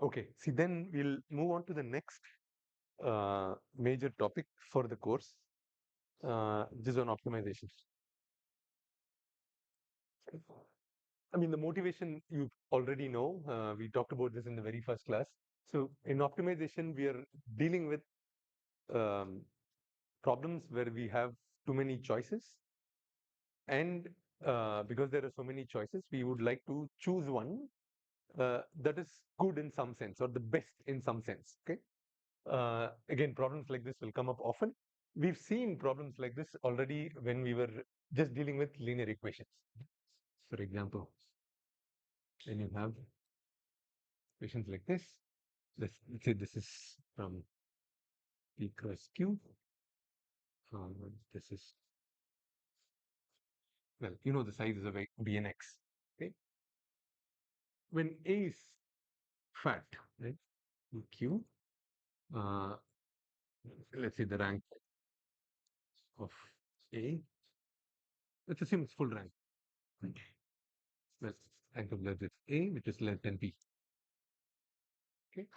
Okay, see, then we'll move on to the next major topic for the course, which is on optimization. I mean, the motivation you already know. We talked about this in the very first class. So, in optimization, we are dealing with um, problems where we have too many choices, and because there are so many choices, we would like to choose one that is good in some sense or the best in some sense. Okay. Again, problems like this will come up often. We've seen problems like this already when we were just dealing with linear equations. For example, when you have equations like this, let's say this is from P cross Q. This is, well, you know the sizes of B and X. Okay. When A is fat, right? Q, uh, let's say the rank of A, let's assume it's full rank. Well, rank of letters A, which is less than B. Okay.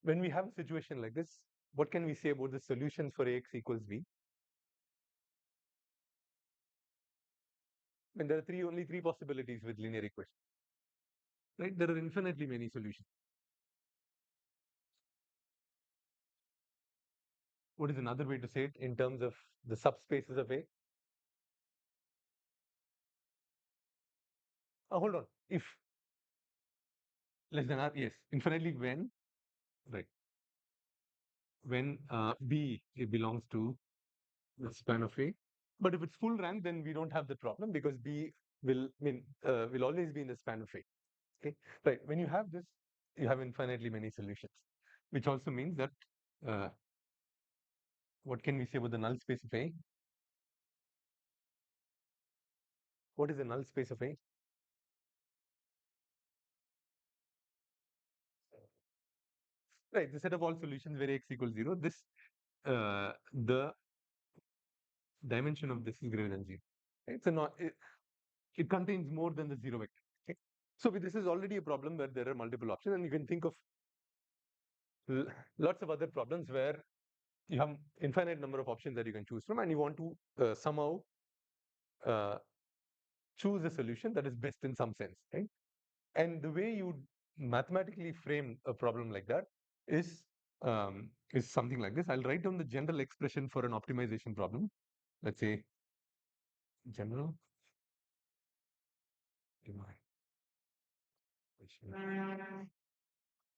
When we have a situation like this, what can we say about the solutions for Ax equals B? When there are only three possibilities with linear equation, right? There are infinitely many solutions. What is another way to say it in terms of the subspaces of A? Hold on. If less than R, yes, infinitely when, right? When B it belongs to the span of A. But if it's full rank, then we don't have the problem because B will always be in the span of A. Okay, right. When you have this, you have infinitely many solutions, which also means that uh, what can we say about the null space of A? What is the null space of A? Right, the set of all solutions where X equals 0. This the dimension of this is greater than 0. Right? So not it contains more than the 0 vector. Okay? So this is already a problem where there are multiple options, and you can think of lots of other problems where you have infinite number of options that you can choose from, and you want to somehow uh, choose a solution that is best in some sense, right? And the way you mathematically frame a problem like that is something like this. I'll write down the general expression for an optimization problem. Let's say general optimization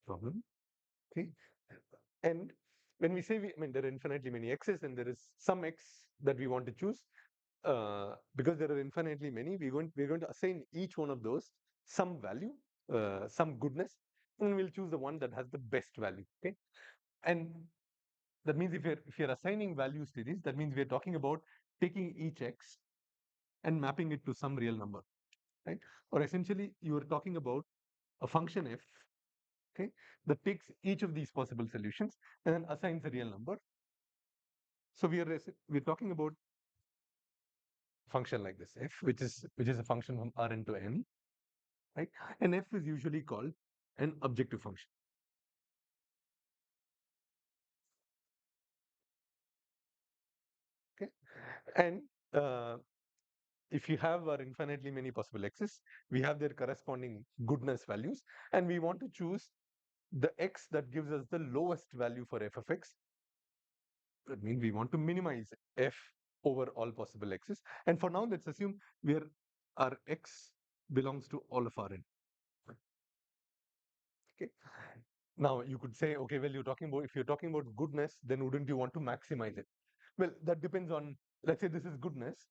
problem. Okay. And when we say I mean, there are infinitely many x's and there is some x that we want to choose, because there are infinitely many, we're going to assign each one of those some value, some goodness, and we'll choose the one that has the best value. Okay. And that means if you're assigning values to these, that means we're talking about taking each x and mapping it to some real number, right? Or essentially, you are talking about a function f, okay, that takes each of these possible solutions and then assigns a real number. So we're talking about a function like this f, which is a function from Rn to n, right? And f is usually called an objective function. Okay, and if you have our infinitely many possible x's, we have their corresponding goodness values, and we want to choose the x that gives us the lowest value for f of x. That means we want to minimize f over all possible x's. And for now, let's assume our x belongs to all of Rn. Okay. Now you could say, okay, well, if you're talking about goodness, then wouldn't you want to maximize it? Well, that depends on, let's say this is goodness.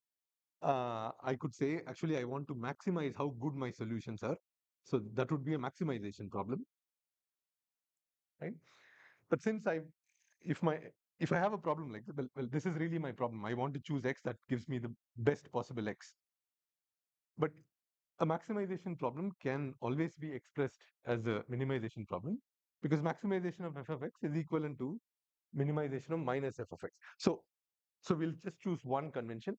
I could say, actually, I want to maximize how good my solutions are. So that would be a maximization problem, right? But if my, if I have a problem like this, well, this is really my problem. I want to choose X that gives me the best possible X. But a maximization problem can always be expressed as a minimization problem because maximization of f of x is equivalent to minimization of minus f of x. So we'll just choose one convention,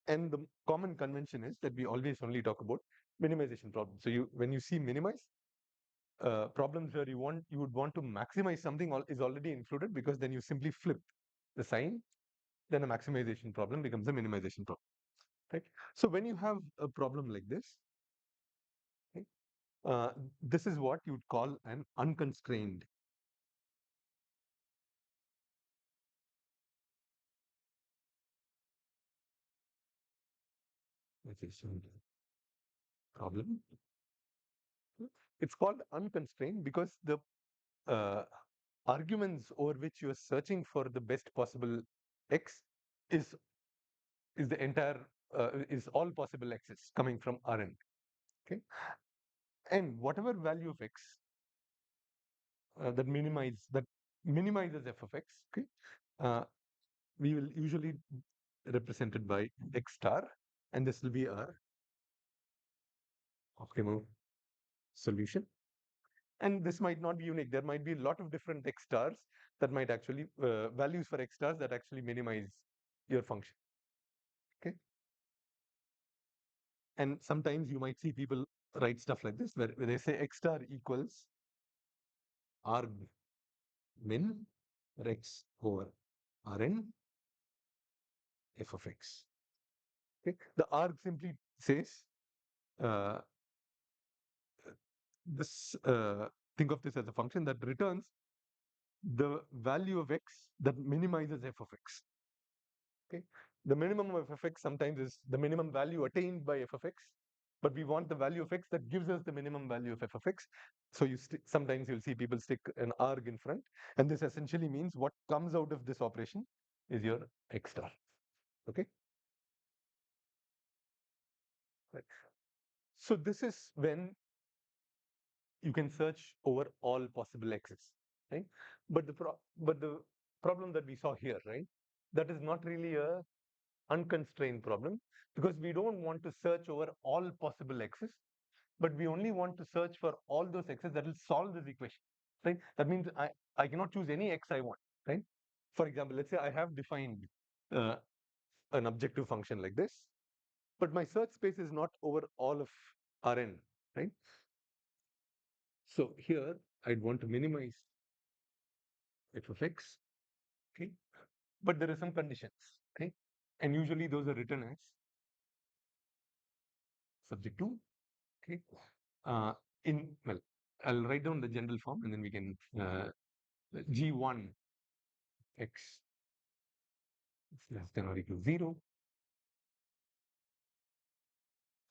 and the common convention is that we always only talk about minimization problems. So when you see minimize, problems where you would want to maximize something is already included, because then you simply flip the sign, then a maximization problem becomes a minimization problem, right? So when you have a problem like this, okay, uh, this is what you'd call an unconstrained problem. It's called unconstrained because the uh, arguments over which you are searching for the best possible x is is the entire is all possible x's coming from Rn. Okay, and whatever value of x that minimizes f of x. Okay, uh, we will usually represent it by x star, and this will be our optimal solution. And this might not be unique. There might be a lot of different x stars that might actually values for x stars that actually minimize your function. Okay, and sometimes you might see people write stuff like this, where they say x star equals arg min x over Rn f of x. Okay, the arg simply says uh, this. Think of this as a function that returns the value of x that minimizes f of x. Okay, the minimum of f of x sometimes is the minimum value attained by f of x, but we want the value of x that gives us the minimum value of f of x. So sometimes you'll see people stick an arg in front, and this essentially means what comes out of this operation is your x star. Okay, right. So this is when you can search over all possible x's, right? But the problem that we saw here, right, that is not really a unconstrained problem, because we don't want to search over all possible x's, but we only want to search for all those x's that will solve this equation, right? That means I cannot choose any x I want, right? For example, let's say I have defined uh, an objective function like this, but my search space is not over all of Rn, right? So here I'd want to minimize f of x, okay? But there are some conditions, okay? And usually those are written as subject to, okay? Uh, well, I'll write down the general form, and then we can g1 x is less than or equal to 0,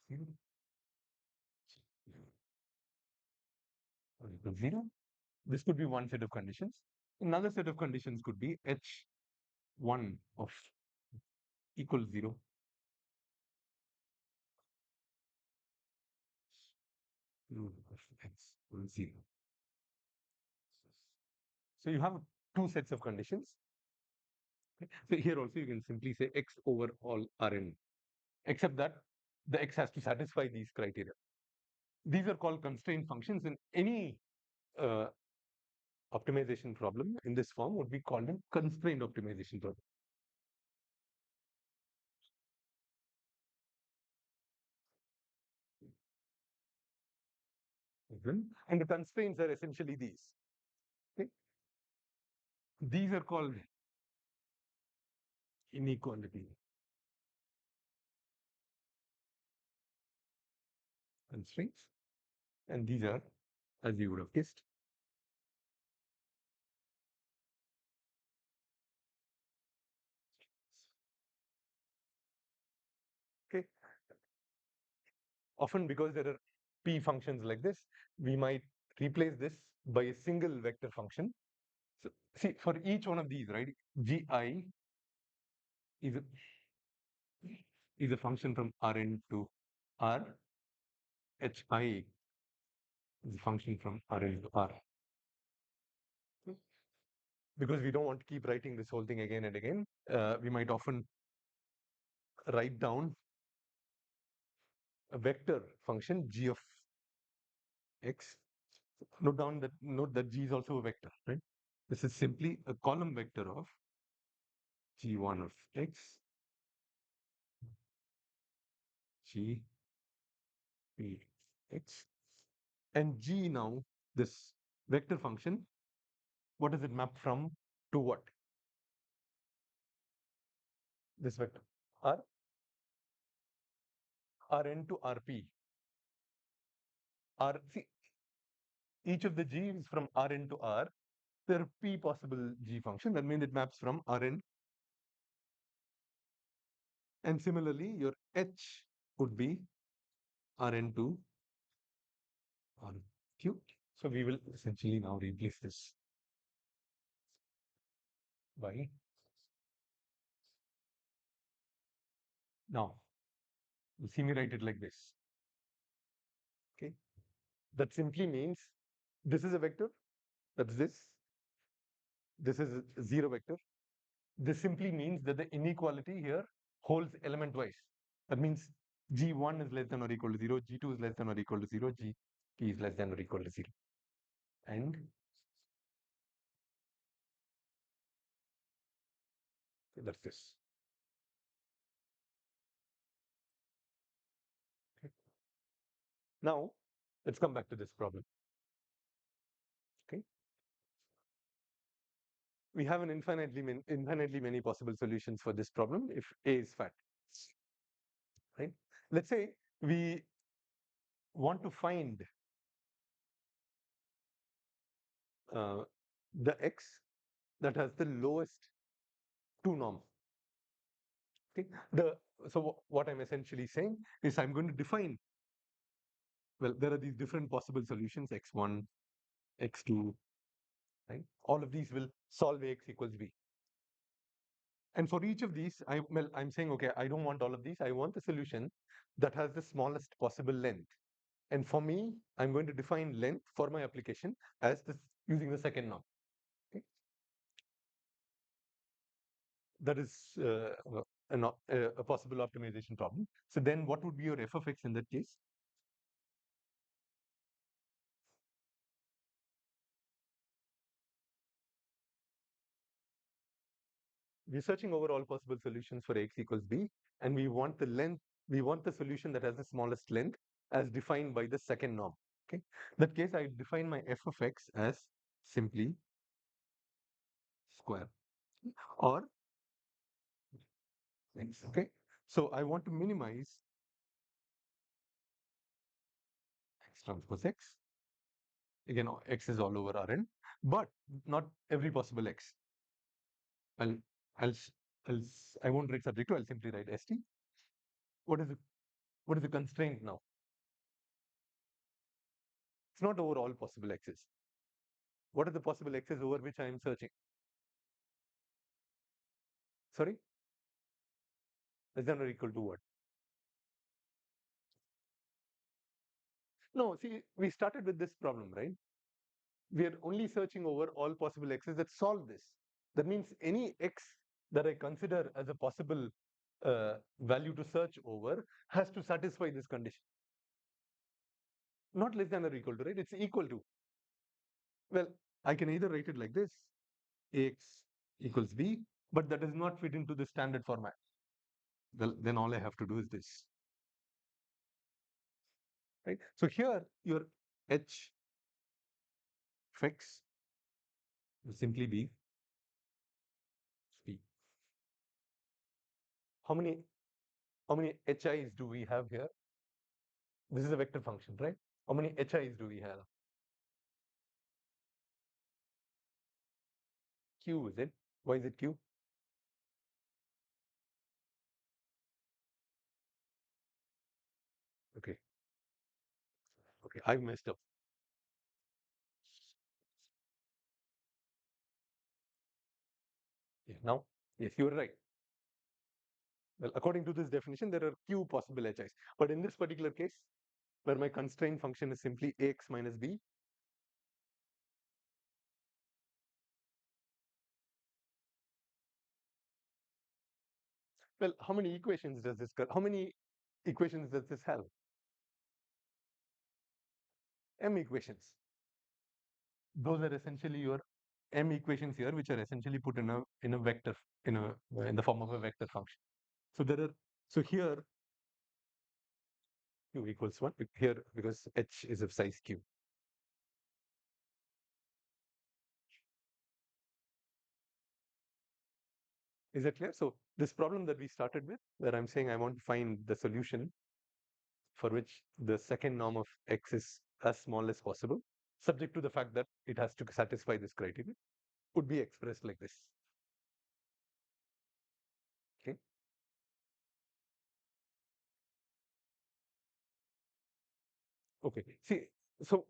0 or equal to 0. This could be one set of conditions. Another set of conditions could be h1 of equal to 0, of x equal to 0. So you have two sets of conditions. Okay? So here also you can simply say x over all Rn, except that the x has to satisfy these criteria. These are called constraint functions, and any uh, optimization problem in this form would be called a constrained optimization problem. And the constraints are essentially these. Okay? These are called inequality constraints, and these are, as you would have guessed, okay. Often, because there are p functions like this, we might replace this by a single vector function. So see, for each one of these, right, gi is a, is a function from Rn to R. Hi is a function from Rn to R. Because we don't want to keep writing this whole thing again and again, we might often write down a vector function g of x. Note that g is also a vector, right? This is simply a column vector of g1 of x, g p x, and g now this vector function, what does it map from to what? This vector R Rn to Rp. See, each of the g is from Rn to R. There are p possible g function. That means it maps from Rn. And similarly, your h would be Rn to Rq. So we will essentially now replace this by. Now, you see me write it like this. Okay. That simply means this is a vector. That's this. This is a zero vector. This simply means that the inequality here holds element wise. That means G1 is less than or equal to 0, G2 is less than or equal to 0, Gp is less than or equal to 0. And that's this. Okay. Now, let's come back to this problem. Okay. We have an infinitely many possible solutions for this problem if A is fat. Right? Let's say we want to find the x that has the lowest two norm. Okay. So what I'm essentially saying is I'm going to define, well, there are these different possible solutions, x1, x2, right? All of these will solve Ax equals b. And for each of these, I'm saying, okay, I don't want all of these. I want the solution that has the smallest possible length. And for me, I'm going to define length for my application as this using the second norm. Okay? That is a possible optimization problem. So then what would be your f of x in that case? We're searching over all possible solutions for x equals b, and we want the length, we want the solution that has the smallest length as defined by the second norm. Okay. In that case, I define my f of x as simply square or x. Okay. So I want to minimize x transpose x. Again, x is all over Rn, but not every possible x. I'll, I'll, I'll, I won't write subject to, I'll simply write st. What is the constraint now? It's not over all possible x's. What are the possible x's over which I am searching? Sorry? Less than or equal to what? No, see, we started with this problem, right? We are only searching over all possible x's that solve this. That means any x that I consider as a possible value to search over has to satisfy this condition. Not less than or equal to, right? It's equal to. Well, I can either write it like this, ax equals b, but that does not fit into the standard format. Well, then all I have to do is this. Right? So here your h of x will simply be b. How many HIs do we have here? This is a vector function, right? How many HIs do we have? Q, is it? Why is it Q? Okay. Okay, I've messed up. Yeah, now, yes, you're right. Well, according to this definition, there are Q possible HIs. But in this particular case, where my constraint function is simply Ax minus B, well, how many equations does this have? M equations. Those are essentially your M equations here, which are essentially put in a vector, in the form of a vector function. So there are, so here q equals 1 here because h is of size q. Is that clear? So this problem that we started with, where I'm saying I want to find the solution for which the second norm of x is as small as possible, subject to the fact that it has to satisfy this criteria, would be expressed like this. Okay. Okay. See, so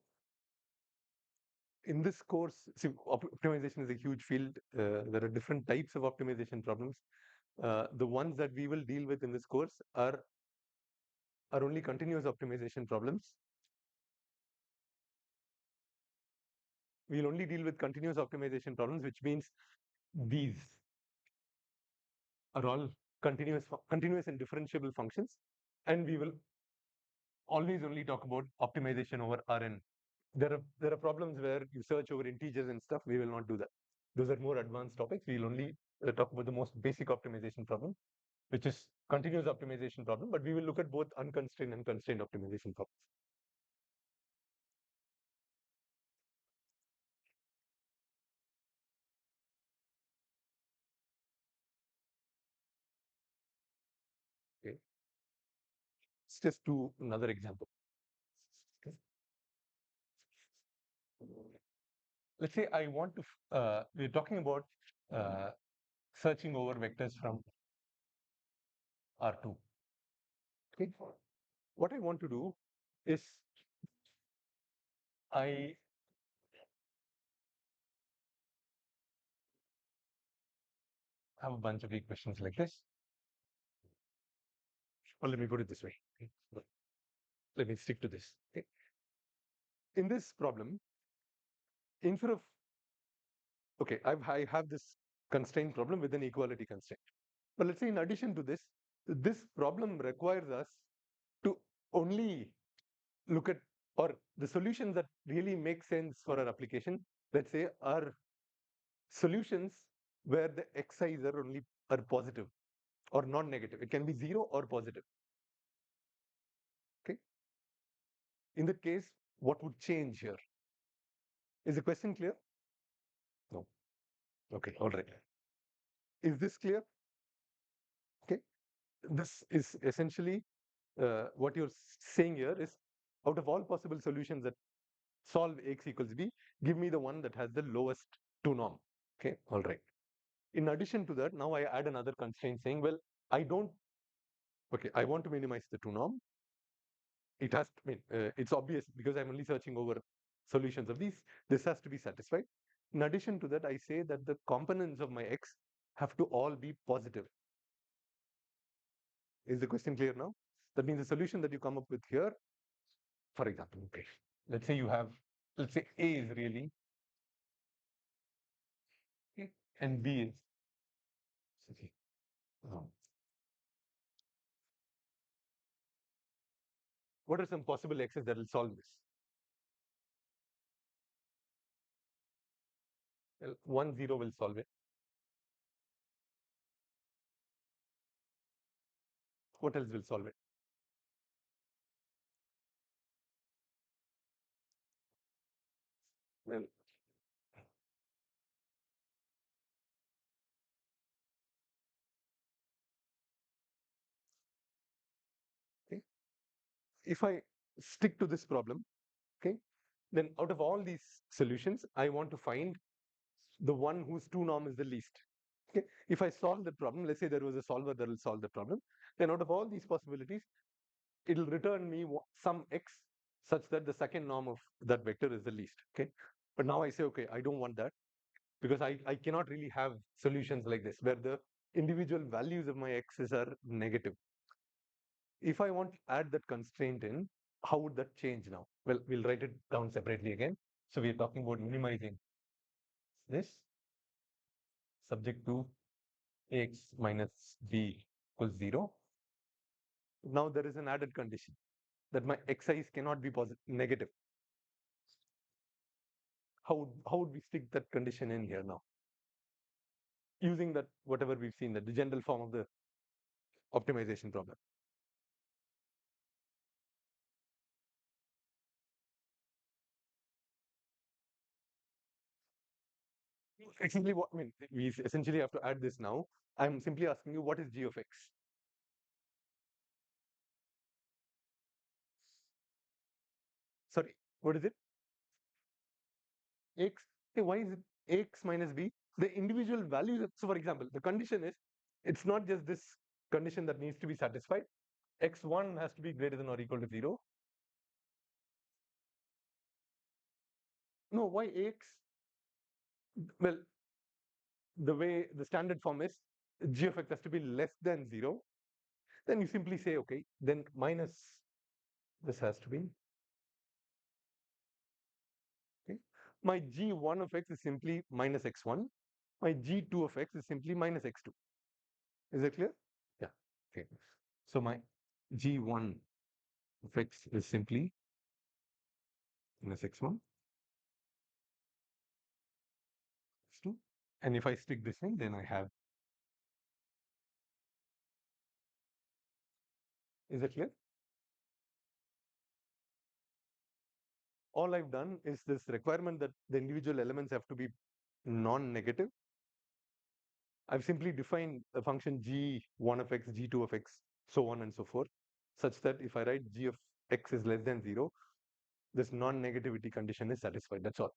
in this course, see, optimization is a huge field. There are different types of optimization problems. The ones that we will deal with in this course are only continuous optimization problems. We'll only deal with continuous optimization problems, which means these are all continuous and differentiable functions, and we will always only talk about optimization over Rn. There are problems where you search over integers and stuff. We will not do that. Those are more advanced topics. We'll only talk about the most basic optimization problem, which is continuous optimization problem. But we will look at both unconstrained and constrained optimization problems. Okay. Let's just do another example. Okay. Let's say I want to. We're talking about uh, searching over vectors from R2. Okay. What I want to do is I have a bunch of equations like this. Or let me put it this way. Okay. Let me stick to this. Okay. In this problem, instead of I have this constraint problem with an equality constraint. But let's say in addition to this problem requires us to only look at, or the solutions that really make sense for our application, let's say, are solutions where the xi's are positive or non-negative. It can be 0 or positive. Okay. In that case, what would change here? Is the question clear? No. Okay. All right. Is this clear? Okay. This is essentially what you're saying here is, out of all possible solutions that solve x equals b, give me the one that has the lowest 2 norm. Okay. All right. In addition to that, now I add another constraint saying, well, I want to minimize the 2 norm. It has to mean it's obvious because I'm only searching over solutions of these. This has to be satisfied. In addition to that, I say that the components of my x have to all be positive. Is the question clear now? That means the solution that you come up with here, for example, okay, let's say A is really, okay, and B is, okay. What are some possible x's that will solve this? Well, 1, 0 will solve it. What else will solve it? Well, okay. If I stick to this problem, okay, then out of all these solutions, I want to find the one whose 2 norm is the least. Okay. If I solve the problem, let's say there was a solver that will solve the problem, then out of all these possibilities, it'll return me some x such that the second norm of that vector is the least. Okay. But now I say, okay, I don't want that because I cannot really have solutions like this where the individual values of my x's are negative. If I want to add that constraint in, how would that change now? Well, we'll write it down separately again. So we're talking about minimizing this subject to ax minus b equals 0. Now there is an added condition that my xi's cannot be negative. How would we stick that condition in here now? Using that, whatever we've seen, that the general form of the optimization problem. Essentially, what I mean, we essentially have to add this now. I'm simply asking you, what is g of x? Sorry, what is it? X. Okay, why is it x minus b? The individual values. So, for example, the condition is it's not just this condition that needs to be satisfied. X1 has to be greater than or equal to 0. No, why x? Well, the way the standard form is g of x has to be less than 0. Then you simply say, okay, then minus this has to be. Okay. My g1 of x is simply minus x1. My g2 of x is simply minus x2. Is that clear? Yeah. Okay. So my g1 of x is simply minus x1, x2. And if I stick this in, then I have. Is that clear? All I've done is this requirement that the individual elements have to be non-negative. I've simply defined a function g1 of x, g2 of x, so on and so forth, such that if I write g of x is less than 0, this non-negativity condition is satisfied. That's all.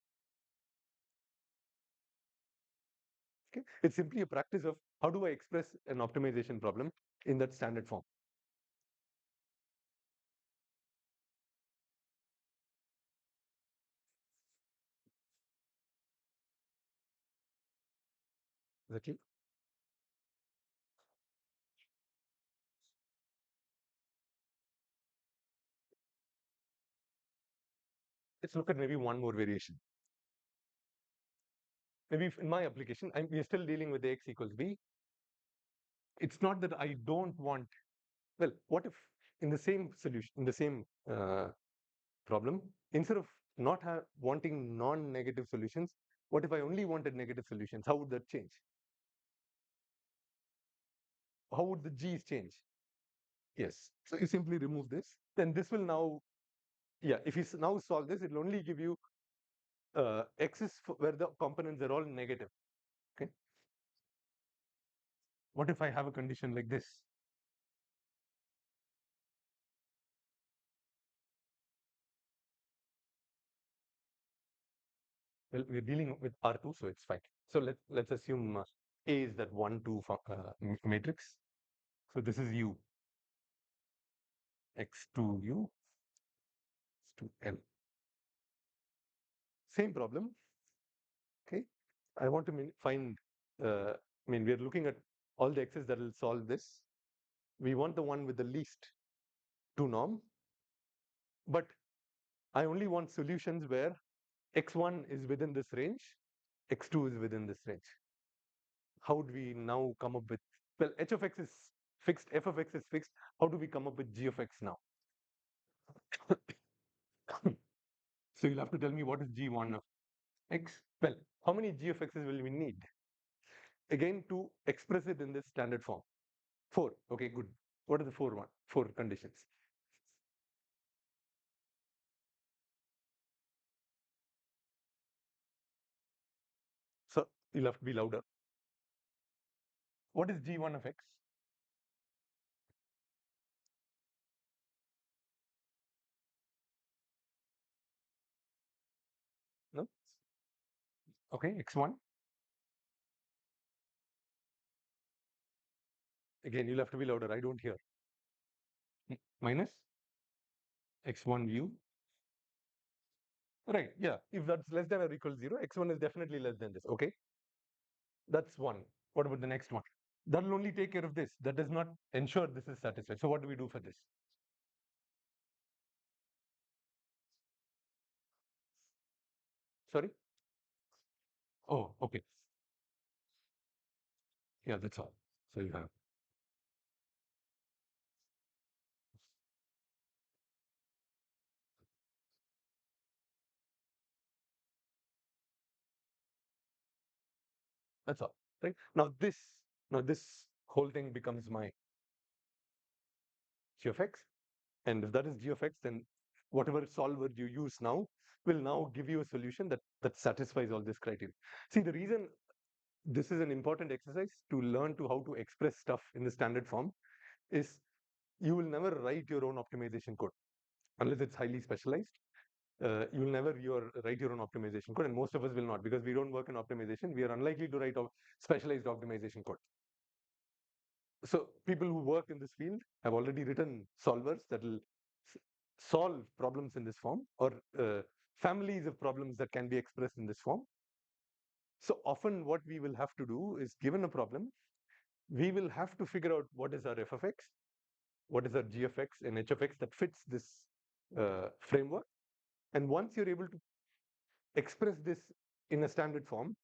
Okay? It's simply a practice of how do I express an optimization problem in that standard form. Exactly. Let's look at maybe one more variation. Maybe in my application, we're still dealing with x equals b. It's not that I don't want, well, what if in the same solution, in the same problem, instead of not wanting non-negative solutions, what if I only wanted negative solutions? How would that change? How would the g's change? Yes. So you simply remove this. Then this will now, yeah, if you now solve this, it will only give you x's where the components are all negative. Okay. What if I have a condition like this? Well, we're dealing with R2, so it's fine. So let's assume A is that 1, 2 matrix. So this is U, X2U, X2L. Same problem. Okay. I want to find, we are looking at all the x's that will solve this. We want the one with the least 2 norm, but I only want solutions where x1 is within this range, x2 is within this range. How would we now come up with, well, h of x is fixed, f of x is fixed. How do we come up with g of x now? So you'll have to tell me what is g1 of x. Well, how many g of x's will we need? Again, to express it in this standard form. 4. Okay, good. What are the 4 conditions? So you'll have to be louder. What is g1 of x? No? Okay, x1. Again, you'll have to be louder. I don't hear. Minus x1u. Right, yeah. If that's less than or equal to 0, x1 is definitely less than this. Okay, that's 1. What about the next one? That will only take care of this. That does not ensure this is satisfied. So what do we do for this? Sorry? Oh, okay. Yeah, that's all. So you have. That's all. Right? Now this whole thing becomes my g of x. And if that is g of x, then whatever solver you use now will now give you a solution that satisfies all this criteria. See, the reason this is an important exercise to learn to how to express stuff in the standard form is you will never write your own optimization code unless it's highly specialized. You will never write your own optimization code, and most of us will not, because we don't work in optimization. We are unlikely to write specialized optimization code. So people who work in this field have already written solvers that will solve problems in this form, or families of problems that can be expressed in this form. So often what we will have to do is, given a problem, we will have to figure out what is our f of x, what is our g of x and h of x that fits this framework. And once you're able to express this in a standard form,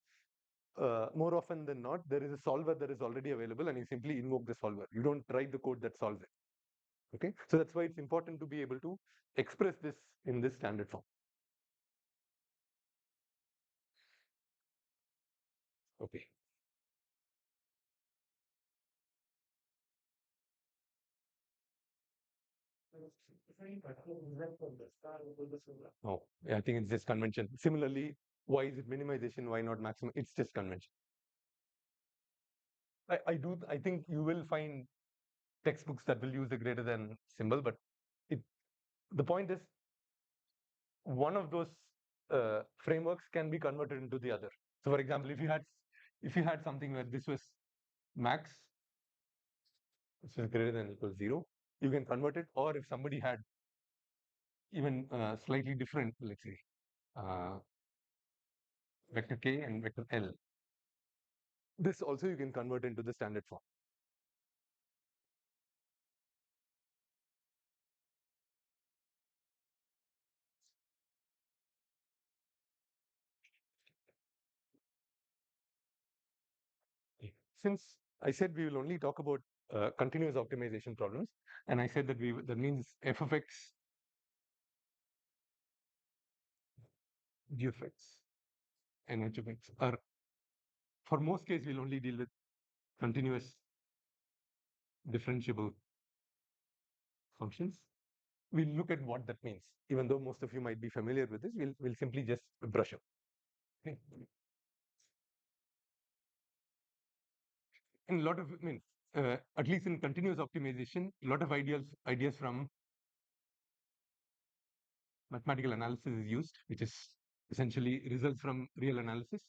more often than not, there is a solver that is already available, and you simply invoke the solver. You don't write the code that solves it. Okay, so that's why it's important to be able to express this in this standard form. Okay. Oh, yeah, I think it's just convention. Similarly, why is it minimization? Why not maximum? It's just convention. I think you will find textbooks that will use the greater than symbol, but it, the point is, one of those frameworks can be converted into the other. So, for example, if you had something where this was max, which is greater than or equal to 0, you can convert it. Or if somebody had even slightly different, let's say, uh, vector k and vector l, this also you can convert into the standard form. Since I said we will only talk about continuous optimization problems, and I said that that means f of x, g of x, and h of x are, for most cases, we'll only deal with continuous differentiable functions. We'll look at what that means. Even though most of you might be familiar with this, we'll simply just brush up. Okay. And a lot of, at least in continuous optimization, a lot of ideas from mathematical analysis is used, which is essentially results from real analysis,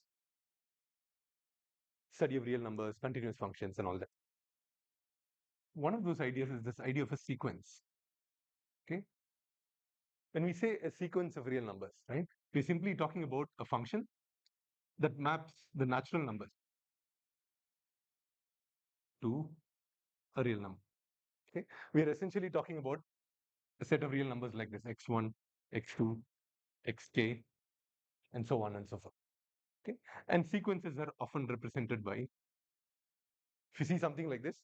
study of real numbers, continuous functions, and all that. One of those ideas is this idea of a sequence. Okay. When we say a sequence of real numbers, right, we're simply talking about a function that maps the natural numbers to a real number. Okay. We are essentially talking about a set of real numbers like this: x1, x2, xk, and so on and so forth. Okay. And sequences are often represented by, if you see something like this,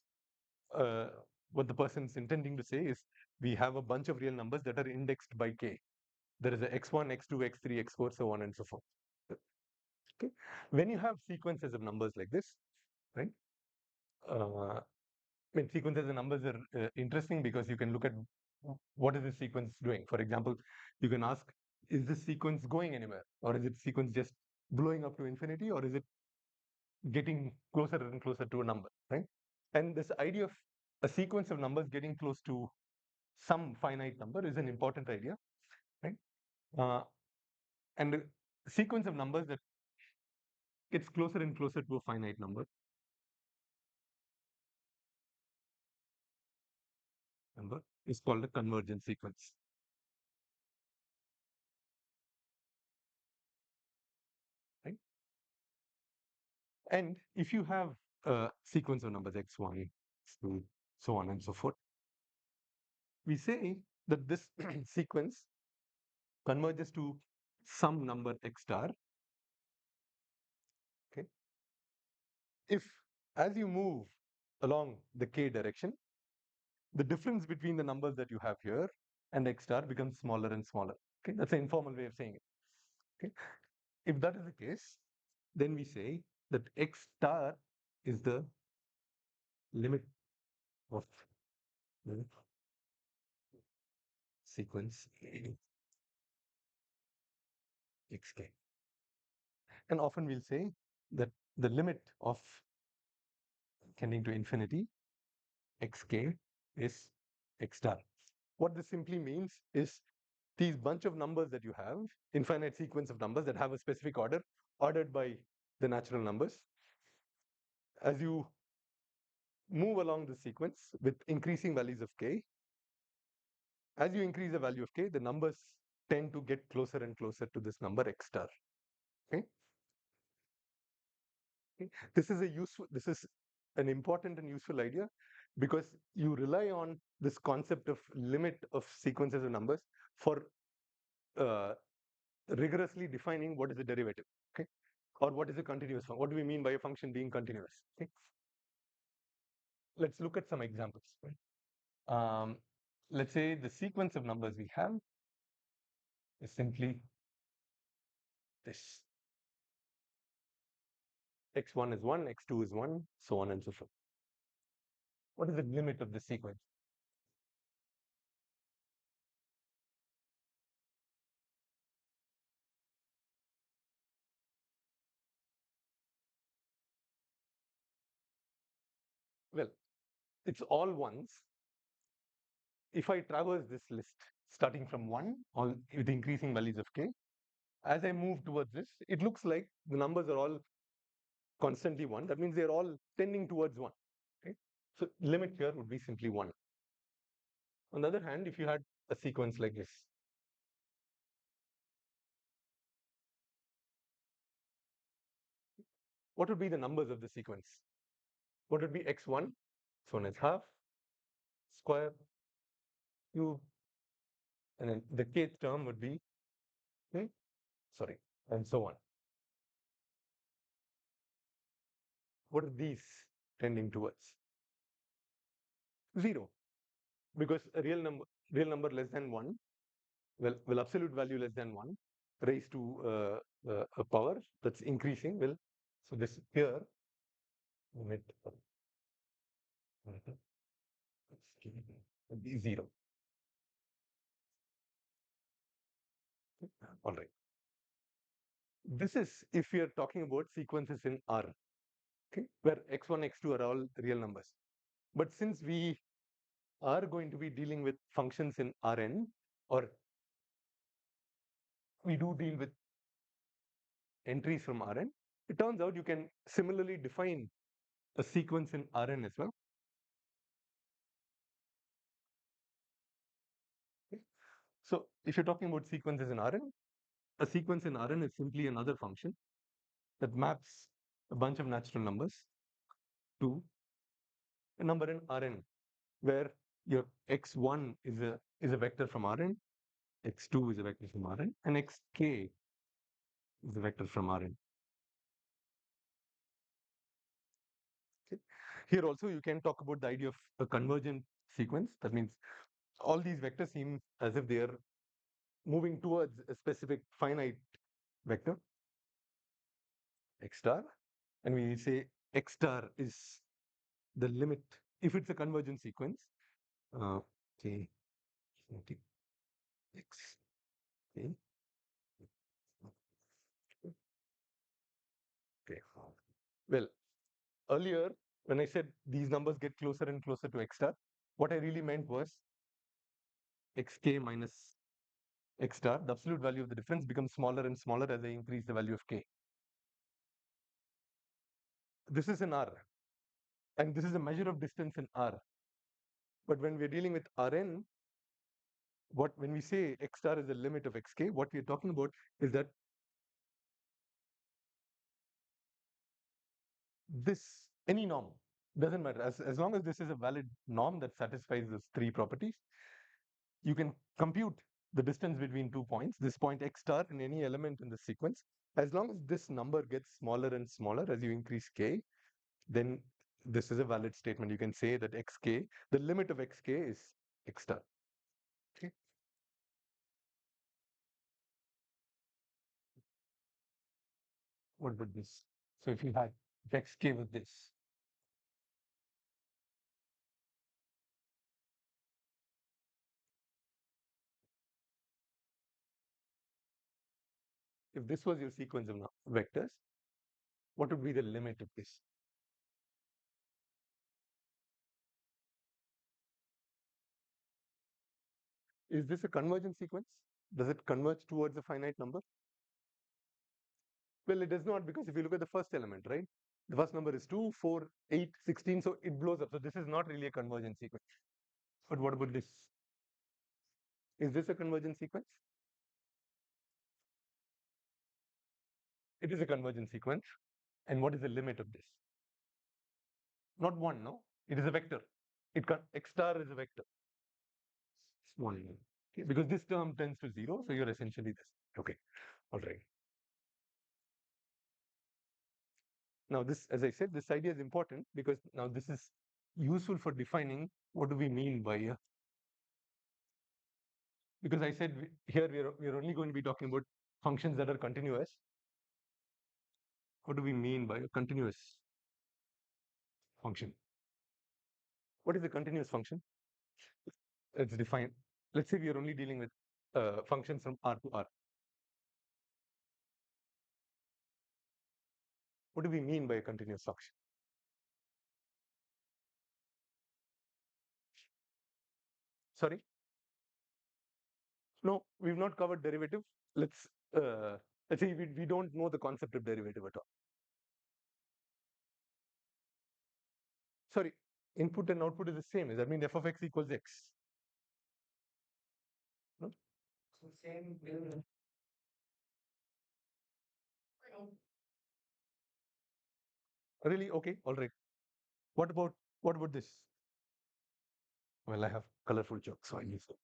uh, what the person's intending to say is, we have a bunch of real numbers that are indexed by k. There is a x1, x2, x3, x4, so on and so forth. Okay. When you have sequences of numbers like this, right? Sequences of numbers are interesting because you can look at what is this sequence doing. For example, you can ask, is this sequence going anywhere? Or is it sequence just blowing up to infinity? Or is it getting closer and closer to a number, right? And this idea of a sequence of numbers getting close to some finite number is an important idea, right? And a sequence of numbers that gets closer and closer to a finite number is called a convergent sequence. Right? And if you have a sequence of numbers x1, x2, so on and so forth, we say that this sequence converges to some number x star. Okay. If, as you move along the k direction, the difference between the numbers that you have here and x star becomes smaller and smaller. Okay, that's an informal way of saying it. Okay, if that is the case, then we say that x star is the limit of sequence xk. And often we'll say that the limit of tending to infinity xk is x star. What this simply means is these bunch of numbers that you have, infinite sequence of numbers that have a specific order, ordered by the natural numbers. As you move along the sequence with increasing values of k, as you increase the value of k, the numbers tend to get closer and closer to this number x star. Okay? Okay? This is an important and useful idea because you rely on this concept of limit of sequences of numbers for uh, rigorously defining what is a derivative, okay, or what is a continuous function. What do we mean by a function being continuous? Okay? Let's look at some examples. Right? Let's say the sequence of numbers we have is simply this. x1 is 1, x2 is 1, so on and so forth. What is the limit of the sequence? Well, it's all ones. If I traverse this list starting from 1 all with increasing values of k, as I move towards this, it looks like the numbers are all constantly 1. That means they're all tending towards 1. Okay? So limit here would be simply 1. On the other hand, if you had a sequence like this, what would be the numbers of the sequence? What would be x1? So one is half, square, cube, and then the kth term would be, sorry, and so on. What are these tending towards? 0, because a real number less than 1, well, absolute value less than 1 raised to a power that's increasing will, so this here limit be 0. All right. This is if we are talking about sequences in R, okay, where x1, x2 are all real numbers. But since we are going to be dealing with functions in Rn, or we do deal with entries from Rn, it turns out you can similarly define a sequence in Rn as well. Okay. So if you're talking about sequences in Rn, a sequence in Rn is simply another function that maps a bunch of natural numbers to a number in Rn, where your x1 is a vector from Rn, x2 is a vector from Rn, and xk is a vector from Rn. Okay. Here also you can talk about the idea of a convergent sequence. That means all these vectors seem as if they are moving towards a specific finite vector, x star, and we say x star is the limit if it's a convergent sequence. K x k. Okay. Well, earlier when I said these numbers get closer and closer to x star, what I really meant was xk minus x star, the absolute value of the difference becomes smaller and smaller as I increase the value of k. This is in R, and this is a measure of distance in R. But when we're dealing with Rn, when we say x star is the limit of xk, what we're talking about is that this, any norm, doesn't matter. As long as this is a valid norm that satisfies those three properties, you can compute the distance between 2 points, this point x star and any element in the sequence. As long as this number gets smaller and smaller as you increase k, then this is a valid statement. You can say that xk, the limit of xk is x star. Okay. What would this? So if you had xk with this, if this was your sequence of vectors, what would be the limit of this? Is this a convergent sequence? Does it converge towards a finite number? Well, it does not, because if you look at the first element, right? The first number is 2, 4, 8, 16, so it blows up. So this is not really a convergent sequence. But what about this? Is this a convergent sequence? It is a convergent sequence. And what is the limit of this? Not 1, no? It is a vector. X star is a vector. It's 1. Okay, because this term tends to 0, so you're essentially this. Okay, all right. Now this, as I said, this idea is important because now this is useful for defining what do we mean by because I said here we're only going to be talking about functions that are continuous. What do we mean by a continuous function? What is a continuous function? Let's define. Let's say we are only dealing with functions from R to R. What do we mean by a continuous function? Sorry? No, we've not covered derivative. Let's uh, let's say we don't know the concept of derivative at all. Sorry, input and output is the same. Does that mean f of x equals x? No? So same. Really? Okay, all right. What about this? Well, I have colorful chalk, so I use it.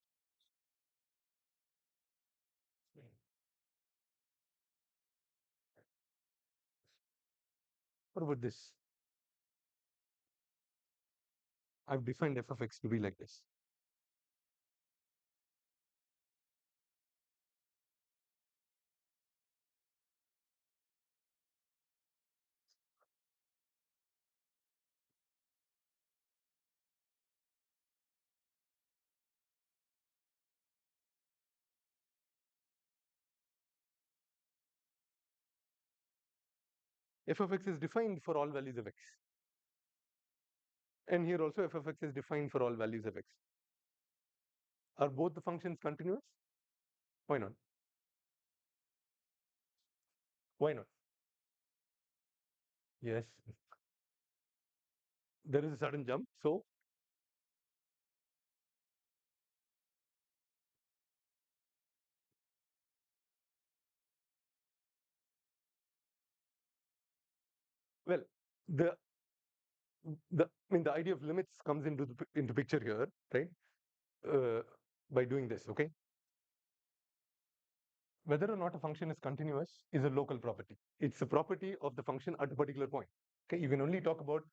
What about this? I've defined f of x to be like this. F of x is defined for all values of x. And here also f of x is defined for all values of x. Are both the functions continuous? Why not? Why not? Yes. There is a sudden jump. So well, the the idea of limits comes into picture here, right? By doing this, okay? Whether or not a function is continuous is a local property. It's a property of the function at a particular point. Okay, you can only talk about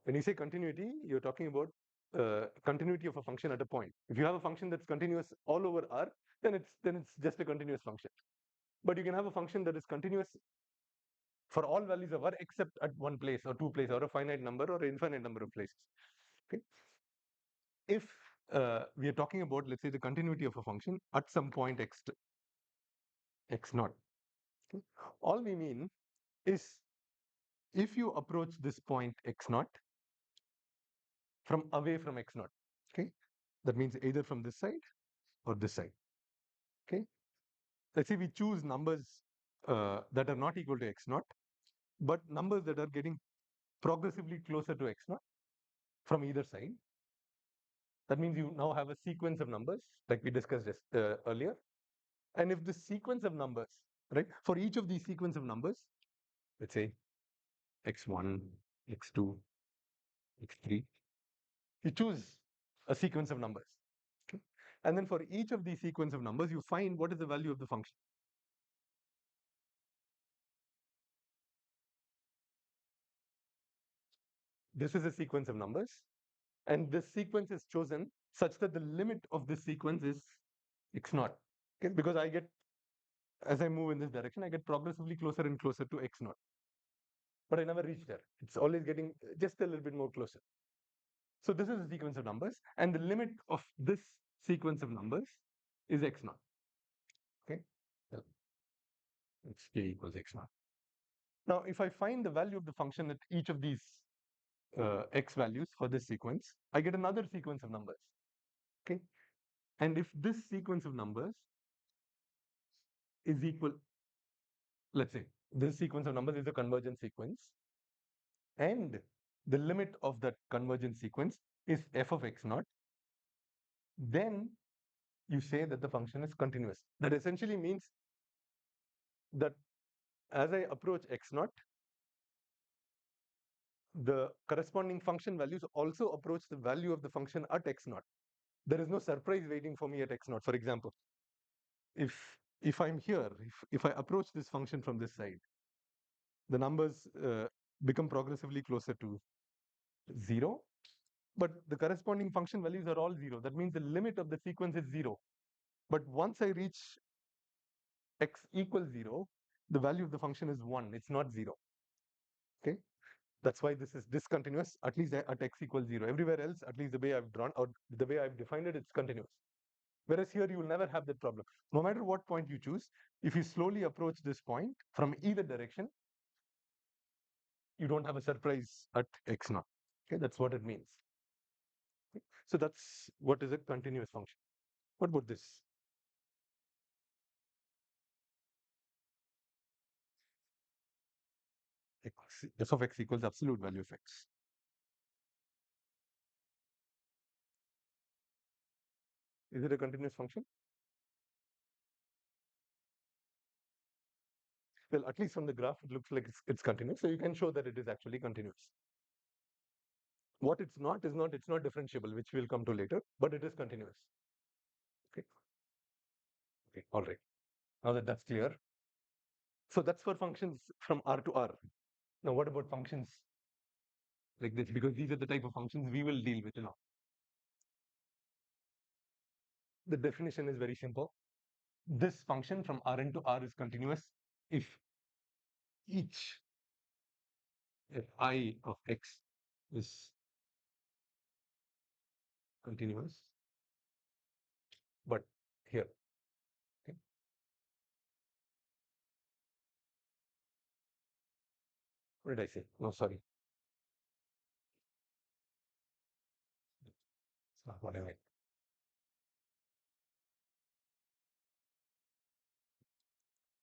when you say continuity, you're talking about continuity of a function at a point. If you have a function that's continuous all over R, then it's just a continuous function. But you can have a function that is continuous for all values of R except at one place or two places or a finite number or an infinite number of places. Okay, if we are talking about, let's say, the continuity of a function at some point x naught, okay, all we mean is if you approach this point x naught from away from x naught, okay, that means either from this side or this side. Okay, let's say we choose numbers that are not equal to x naught, but numbers that are getting progressively closer to x naught from either side. That means you now have a sequence of numbers like we discussed earlier. And if the sequence of numbers, right, for each of these sequence of numbers, let's say x1, x2, x3, you choose a sequence of numbers. Okay? And then for each of these sequence of numbers, you find what is the value of the function. This is a sequence of numbers. And this sequence is chosen such that the limit of this sequence is x naught. Okay? Because I get, as I move in this direction, I get progressively closer and closer to x naught. But I never reach there. It's always getting just a little bit more closer. So this is a sequence of numbers, and the limit of this sequence of numbers is x naught. Okay. It's k equals x naught. Now, if I find the value of the function at each of these x values for this sequence, I get another sequence of numbers. Okay, and if this sequence of numbers is equal, let's say this sequence of numbers is a convergent sequence, and the limit of that convergent sequence is f of x naught, then you say that the function is continuous. That essentially means that as I approach x naught, the corresponding function values also approach the value of the function at x naught. There is no surprise waiting for me at x naught. For example, if I'm here, if I approach this function from this side, the numbers become progressively closer to 0, but the corresponding function values are all 0. That means the limit of the sequence is 0. But once I reach x equals 0, the value of the function is 1. It's not 0. Okay, that's why this is discontinuous, at least at x equals 0. Everywhere else, at least the way I've drawn, or the way I've defined it, it's continuous. Whereas here, you will never have that problem. No matter what point you choose, if you slowly approach this point from either direction, you don't have a surprise at x naught. Okay, that's what it means. Okay? So that's what is a continuous function. What about this? F of x equals absolute value of x. Is it a continuous function? Well, at least from the graph, it looks like it's continuous. So you can show that it is actually continuous. What it's not, it's not differentiable, which we'll come to later, but it is continuous. Okay. Okay. All right. Now that that's clear. So that's for functions from R to R. Now, what about functions like this? Because these are the type of functions we will deal with now. The definition is very simple. This function from Rn to R is continuous if each if I of x is continuous, but here, okay. What did I say? No, sorry. It's not what I meant.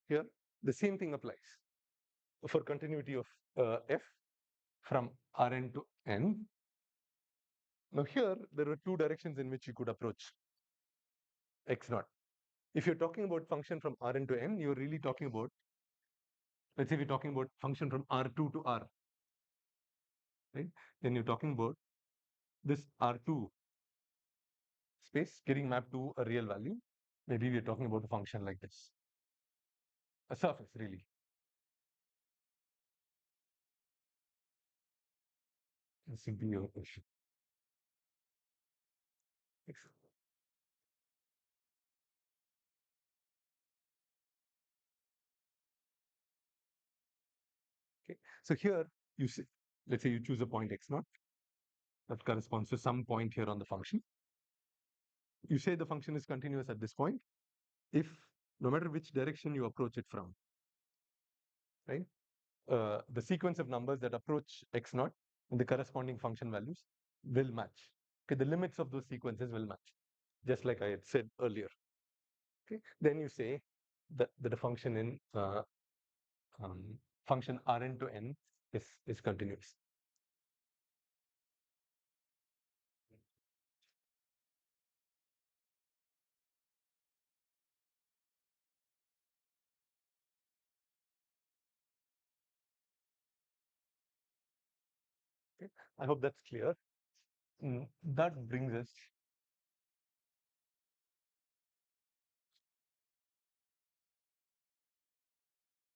Here, the same thing applies for continuity of f from Rn to n. Now here, there are two directions in which you could approach x naught. If you're talking about function from Rn to n, you're really talking about, let's say we're talking about function from R2 to R, right? Then you're talking about this R2 space getting mapped to a real value. Maybe we're talking about a function like this, a surface really. Simply your question. Okay, so here you see, let's say you choose a point x naught that corresponds to some point here on the function. You say the function is continuous at this point if no matter which direction you approach it from, right? The sequence of numbers that approach x naught and the corresponding function values will match. Okay, the limits of those sequences will match, just like I had said earlier. Okay, then you say that the function in function Rn to n is continuous. Okay, I hope that's clear. That brings us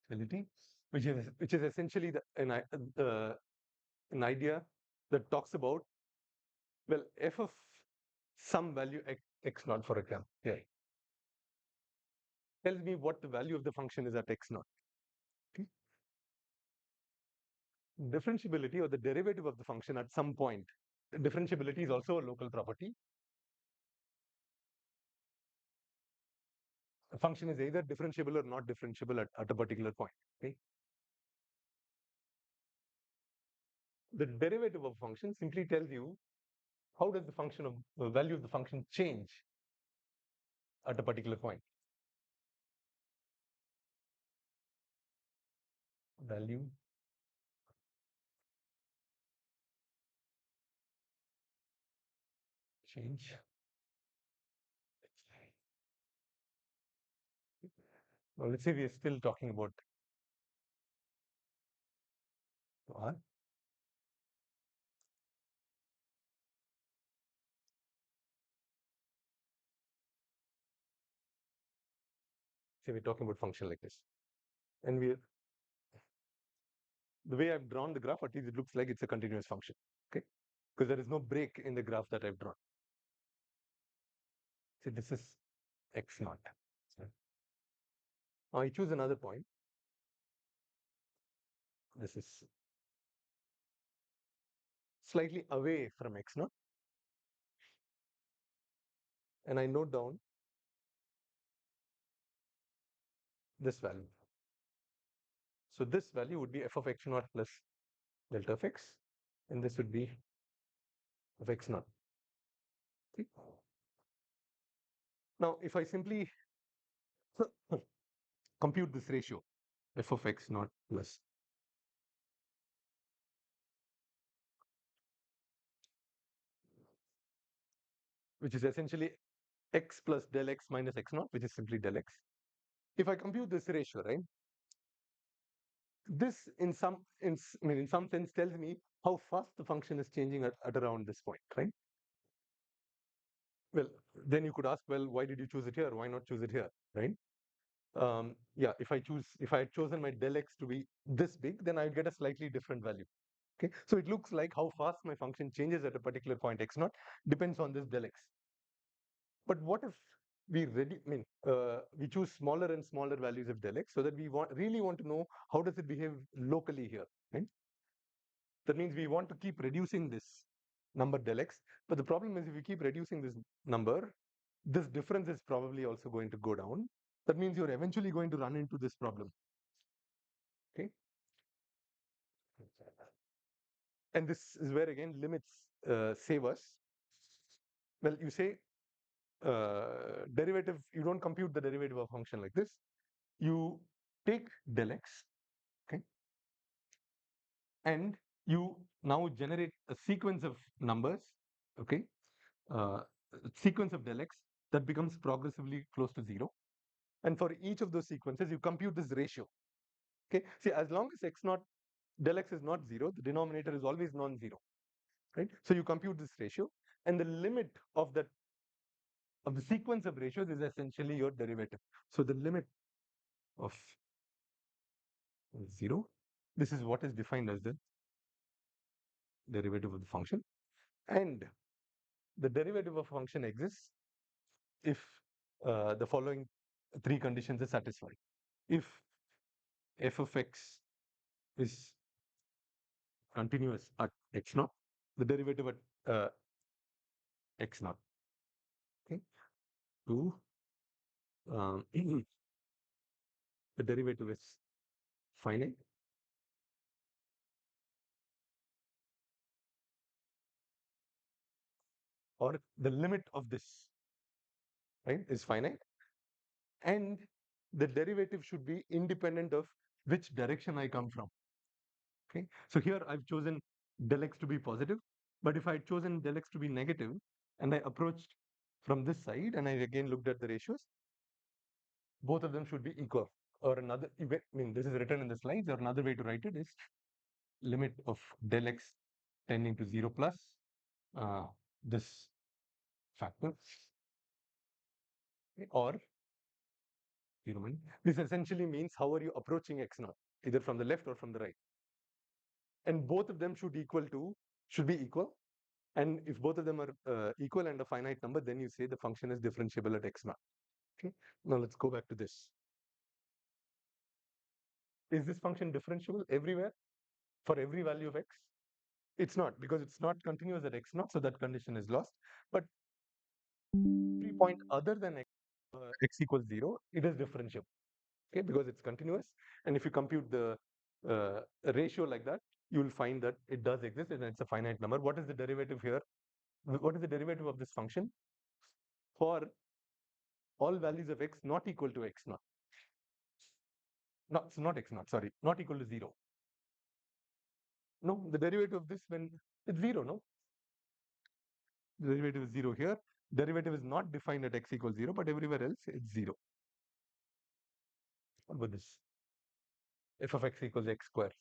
which is essentially an idea that talks about, well, f of some value x naught, for example, here tells me what the value of the function is at x naught. Okay? Differentiability, or the derivative of the function at some point. Differentiability is also a local property. a function is either differentiable or not differentiable at a particular point. Okay. The derivative of function simply tells you how does the function of value of the function change at a particular point. Value change. Now let's say we are still talking about R. Say we're talking about function like this, and the way I've drawn the graph, at least it looks like it's a continuous function. Okay, because there is no break in the graph that I've drawn. See, this is x naught. Now I choose another point. This is slightly away from x naught, and I note down this value. So this value would be f of x naught plus delta of x, and this would be of x naught. Okay. Now, if I simply compute this ratio, f of x naught plus which is essentially x plus del x minus x naught, which is simply del x. If I compute this ratio, right, this in some sense tells me how fast the function is changing at around this point, right? Well, then you could ask, well, why did you choose it here? Why not choose it here, right? Yeah, if I had chosen my del x to be this big, then I'd get a slightly different value. Okay, so it looks like how fast my function changes at a particular point x naught depends on this del x. But what if we choose smaller and smaller values of del x so that we really want to know how does it behave locally here, right? That means we want to keep reducing this number del x, but the problem is if we keep reducing this number, this difference is probably also going to go down. That means you're eventually going to run into this problem. Okay. And this is where again limits save us. Well, you say derivative, you don't compute the derivative of a function like this. You take del x, okay, and you now generate a sequence of numbers, okay, uh, sequence of del x that becomes progressively close to 0. And for each of those sequences, you compute this ratio. Okay, see, as long as x naught del x is not 0, the denominator is always non-zero, right? So you compute this ratio, and the limit of the sequence of ratios is essentially your derivative. So the limit of 0, this is what is defined as the derivative of the function, and the derivative of a function exists if the following three conditions are satisfied. If f of x is continuous at x naught, the derivative at x naught. Okay. 2, the derivative is finite. Or the limit of this, right, is finite. And the derivative should be independent of which direction I come from. Okay. So here I've chosen del x to be positive, but if I had chosen del x to be negative and I approached from this side and I again looked at the ratios, both of them should be equal. Or another, this is written in the slides, or another way to write it is limit of del x tending to 0 plus this factor, or this essentially means how are you approaching x naught, either from the left or from the right. And both of them should be equal. And if both of them are equal and a finite number, then you say the function is differentiable at x naught. Okay. Now let's go back to this. Is this function differentiable everywhere for every value of x? It's not, because it's not continuous at x naught, so that condition is lost. But every point other than x x equals 0, it is differentiable. Okay, because it's continuous, and if you compute the ratio like that, you will find that it does exist and it's a finite number. What is the derivative here? What is the derivative of this function for all values of x not equal to x naught? Not x naught, sorry, not equal to 0. No, the derivative of this when it's 0, no? The derivative is 0 here. Derivative is not defined at x equals 0, but everywhere else it's 0. What about this? F of x equals x square.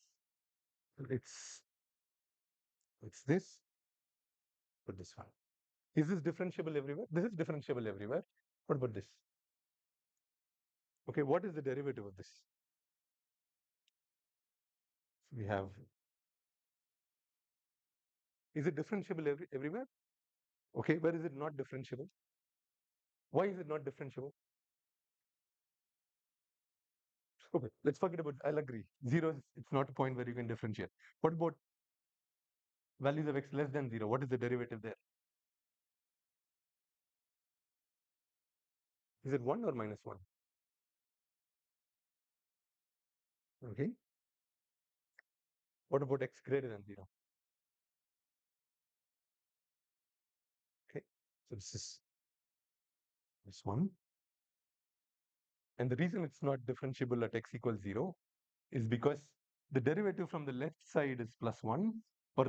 It's this, but this one. Is this differentiable everywhere? This is differentiable everywhere. What about this? Okay, what is the derivative of this? We have, is it differentiable everywhere? Okay, where is it not differentiable? Why is it not differentiable? Okay, let's forget about, I'll agree. 0 is, it's not a point where you can differentiate. What about values of x less than 0? What is the derivative there? Is it 1 or minus 1? Okay. What about x greater than 0? Okay, so this is this one. And the reason it's not differentiable at x equals 0 is because the derivative from the left side is plus 1, or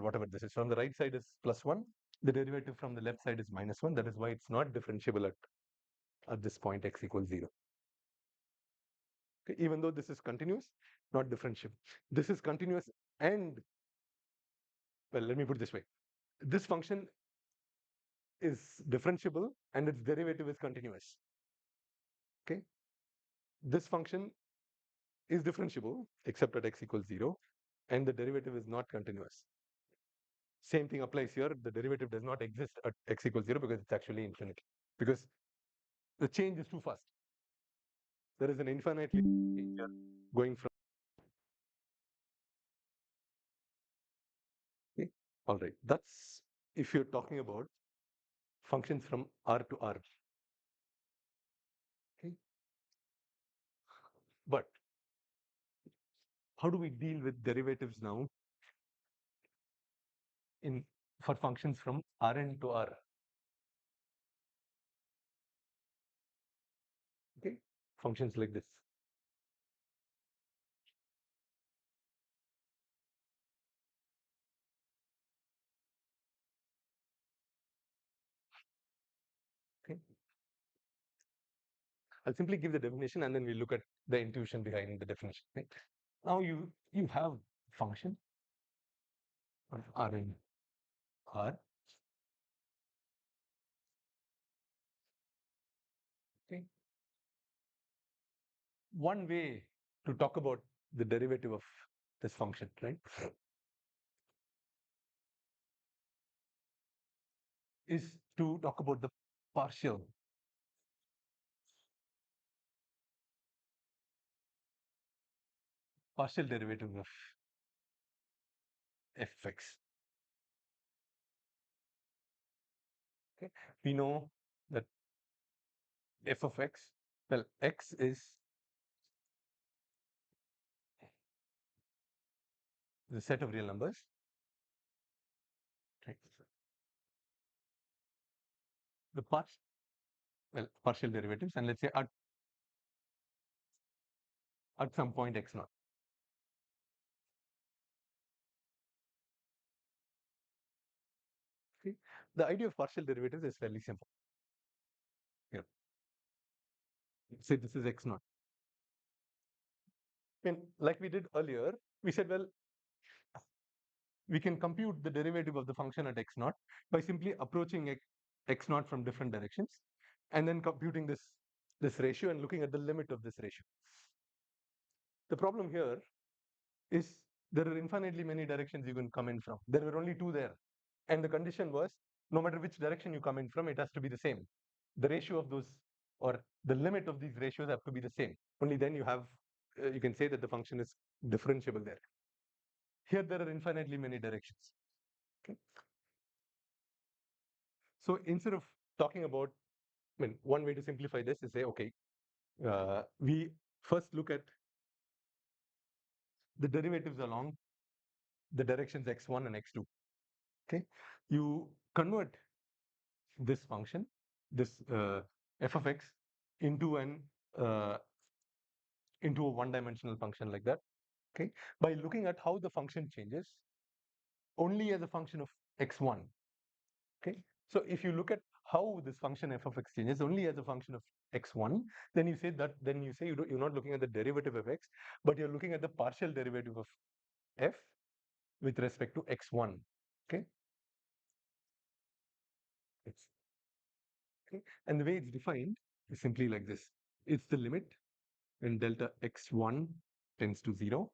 whatever this is. From the right side is plus 1. The derivative from the left side is minus 1. That is why it's not differentiable at this point x equals 0. Okay, even though this is continuous, not differentiable. This is continuous and, well, let me put it this way. This function is differentiable and its derivative is continuous. Okay, this function is differentiable except at x equals 0, and the derivative is not continuous. Same thing applies here. The derivative does not exist at x equals 0 because it's actually infinite. Because the change is too fast. There is an infinitely change here going from. Okay. All right. That's if you're talking about functions from R to R. Okay. But how do we deal with derivatives now in for functions from Rn to R? Okay. Functions like this. Okay. I'll simply give the definition and then we look at the intuition behind the definition. Right? Now you have function of Rn R. Okay. One way to talk about the derivative of this function, right, is to talk about the partial derivative of f of x. Okay, we know that f of x, well, x is the set of real numbers, right? The partial derivatives, and let's say at some point x naught. Okay, the idea of partial derivatives is fairly simple. Here, say this is x naught. And like we did earlier, we said, well, we can compute the derivative of the function at x naught by simply approaching x naught from different directions and then computing this ratio and looking at the limit of this ratio. The problem here is there are infinitely many directions you can come in from. There were only two there. And the condition was no matter which direction you come in from, it has to be the same. The ratio of those or the limit of these ratios have to be the same. Only then you have, you can say that the function is differentiable there. Here there are infinitely many directions. Okay. So instead of talking about I mean, one way to simplify this is say, okay, we first look at the derivatives along the directions x1 and x2. Okay, you convert this function, this f of x, into an into a one-dimensional function like that. Okay, by looking at how the function changes only as a function of x1. Okay, so if you look at how this function f of x changes only as a function of x1, then you say you're not looking at the derivative of x, but you're looking at the partial derivative of f with respect to x1. Okay, it's okay, and the way it's defined is simply like this: it's the limit when delta x1 tends to 0,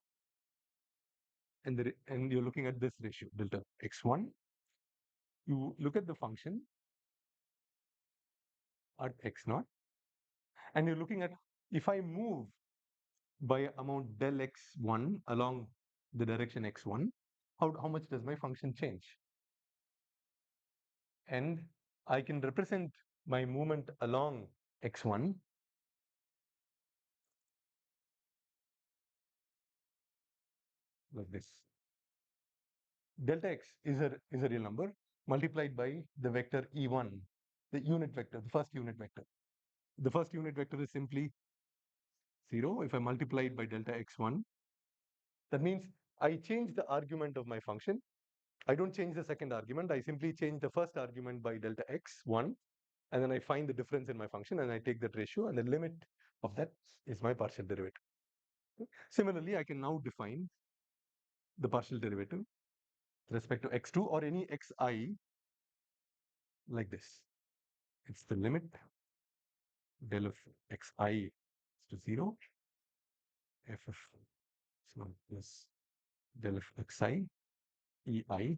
and you're looking at this ratio delta x1. You look at the function at x0, and you're looking at, if I move by amount del x1 along the direction x1, how much does my function change? And I can represent my movement along x1 like this. Delta x is a real number multiplied by the vector e1, the unit vector, the first unit vector. The first unit vector is simply 0. If I multiply it by delta x1, that means I change the argument of my function. I don't change the second argument. I simply change the first argument by delta x1, and then I find the difference in my function, and I take that ratio, and the limit of that is my partial derivative. Similarly, I can now define the partial derivative with respect to x2 or any xi like this. It's the limit del of xi is to 0, f of small plus del of xi ei.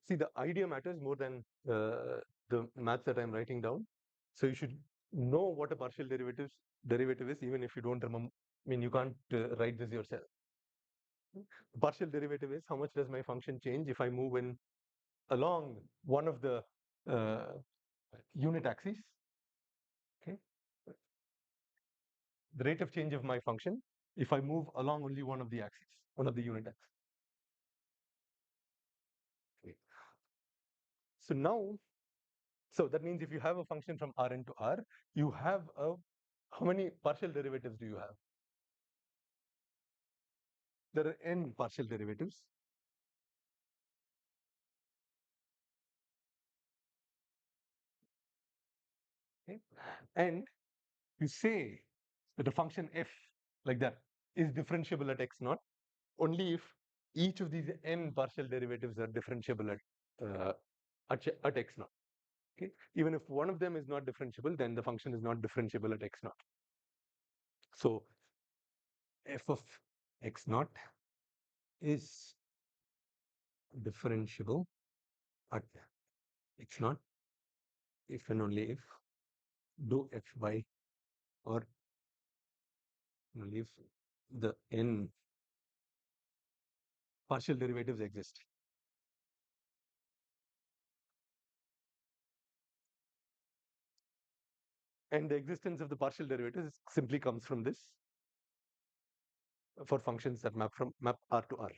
See, the idea matters more than the math that I'm writing down. So you should know what a partial derivative is, even if you don't remember. I mean, you can't write this yourself. Partial derivative is how much does my function change if I move in along one of the uh, unit axes. Okay, the rate of change of my function if I move along only one of the axes, one of the unit axes. Okay. So now, so that means if you have a function from Rn to R, you have a, how many partial derivatives do you have? There are n partial derivatives. Okay. And you say that a function f like that is differentiable at x0 only if each of these n partial derivatives are differentiable at x0. Okay. Even if one of them is not differentiable, then the function is not differentiable at x0. So f of x0 is differentiable at x0 if and only if do fy, or only if the n partial derivatives exist. And the existence of the partial derivatives simply comes from this for functions that map R to R.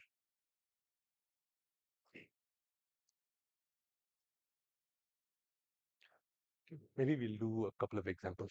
Maybe we'll do a couple of examples.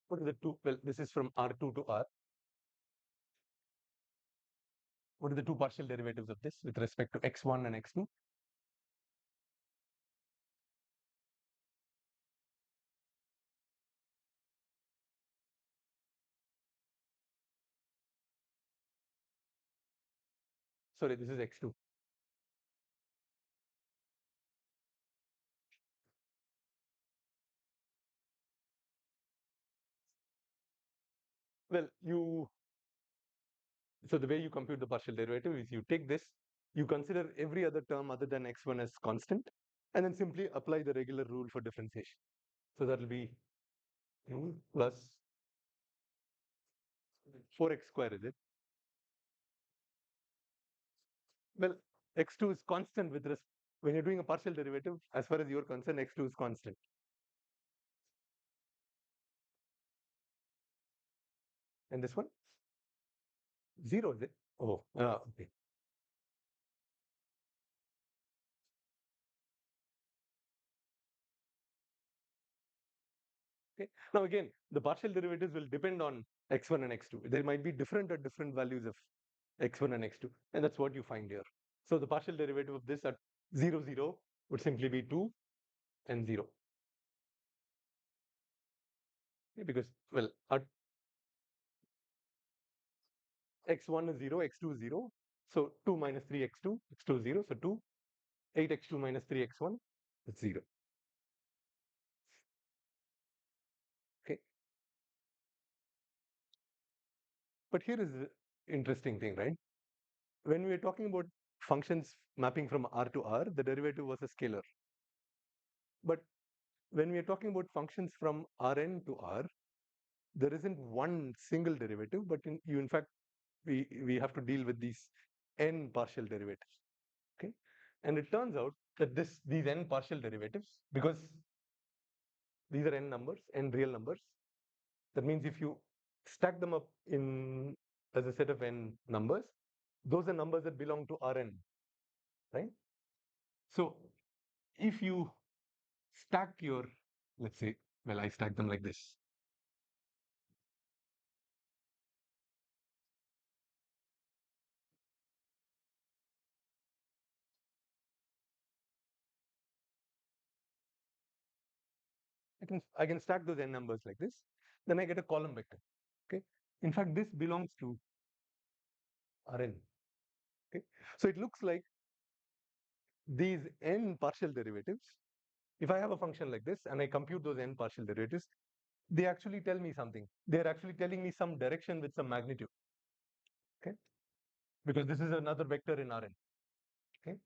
What are the two? Well, this is from R2 to R. What are the two partial derivatives of this with respect to x1 and x2? sorry, this is x2. Well, so the way you compute the partial derivative is you take this, you consider every other term other than x1 as constant, and then simply apply the regular rule for differentiation. So that will be plus 4x square, is it? Well, x2 is constant with respect, when you're doing a partial derivative, as far as you're concerned, x2 is constant. And this one? 0, is it? Oh, okay. Okay. Now again, the partial derivatives will depend on x1 and x2. They might be different at different values of x1 and x2, and that's what you find here. So the partial derivative of this at 0, 0 would simply be 2 and 0. Okay, because, well, at x1 is 0, x2 is 0. So 2 minus 3 x2, x2 is 0. So 2, 8x2 minus 3x1, it's 0. Okay. But here is the interesting thing, right? When we are talking about functions mapping from R to R, the derivative was a scalar. But when we are talking about functions from Rn to R, there isn't one single derivative, but in fact, we have to deal with these n partial derivatives. Okay. And it turns out that these n partial derivatives, because these are n numbers, n real numbers, that means if you stack them up in as a set of n numbers, those are numbers that belong to Rn, right? So if you stack your, let's say, well, I stack them like this. I can stack those n numbers like this. Then I get a column vector. Okay. In fact, this belongs to Rn. Okay. So it looks like these n partial derivatives, if I have a function like this and I compute those n partial derivatives, they actually tell me something. They're actually telling me some direction with some magnitude. Okay. Because this is another vector in Rn. Okay.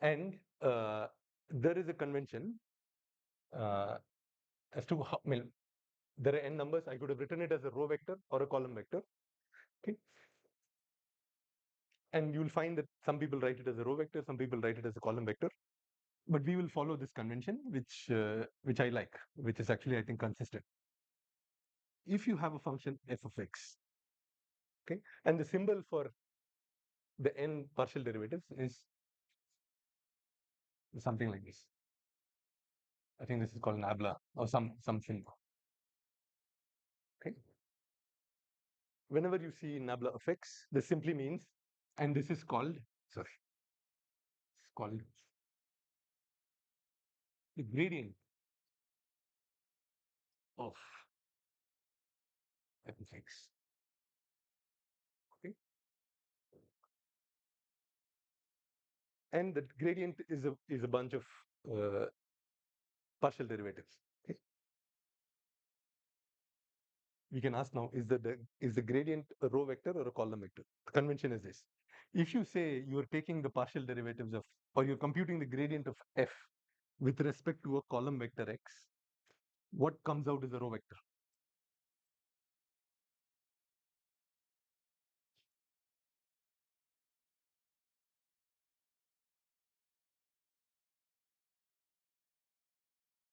And there is a convention as to how, well, there are n numbers. I could have written it as a row vector or a column vector. Okay. And you'll find that some people write it as a row vector, some people write it as a column vector. But we will follow this convention, which I like, which is actually, I think, consistent. If you have a function f of x, okay, and the symbol for the n partial derivatives is something like this. I think this is called nabla or something. Okay. Whenever you see nabla of x, this simply means, and this is called, sorry, it's called the gradient of f of x. Okay. And the gradient is a bunch of partial derivatives. Okay. We can ask now, is the gradient a row vector or a column vector? The convention is this. If you say you're taking the partial derivatives of, or you're computing the gradient of f with respect to a column vector x, what comes out is a row vector.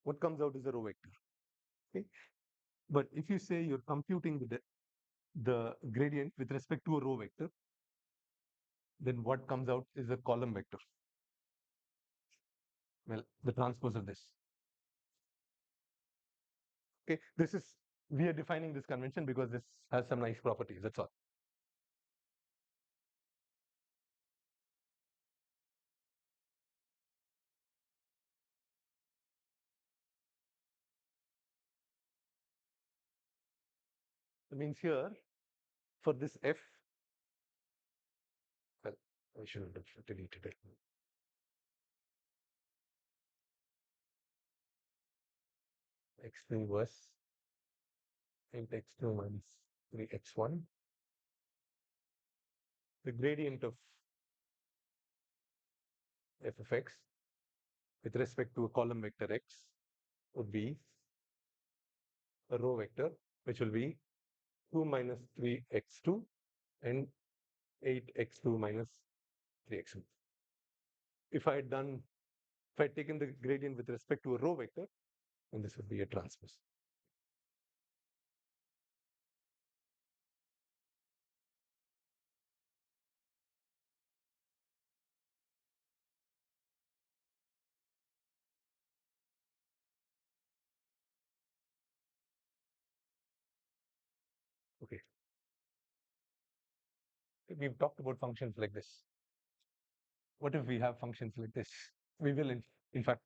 What comes out is a row vector. Okay. But if you say you're computing the gradient with respect to a row vector, then what comes out is a column vector. Well, the transpose of this. Okay, we are defining this convention because this has some nice properties. That's all. That means here for this f, well, I shouldn't have deleted it. X3 was int x2 minus 3x1. The gradient of f of x with respect to a column vector x would be a row vector, which will be 2 minus 3x2 and 8x2 minus 3x1. If I had taken the gradient with respect to a row vector, then this would be a transpose. Okay. We've talked about functions like this. What if we have functions like this? We will, in fact,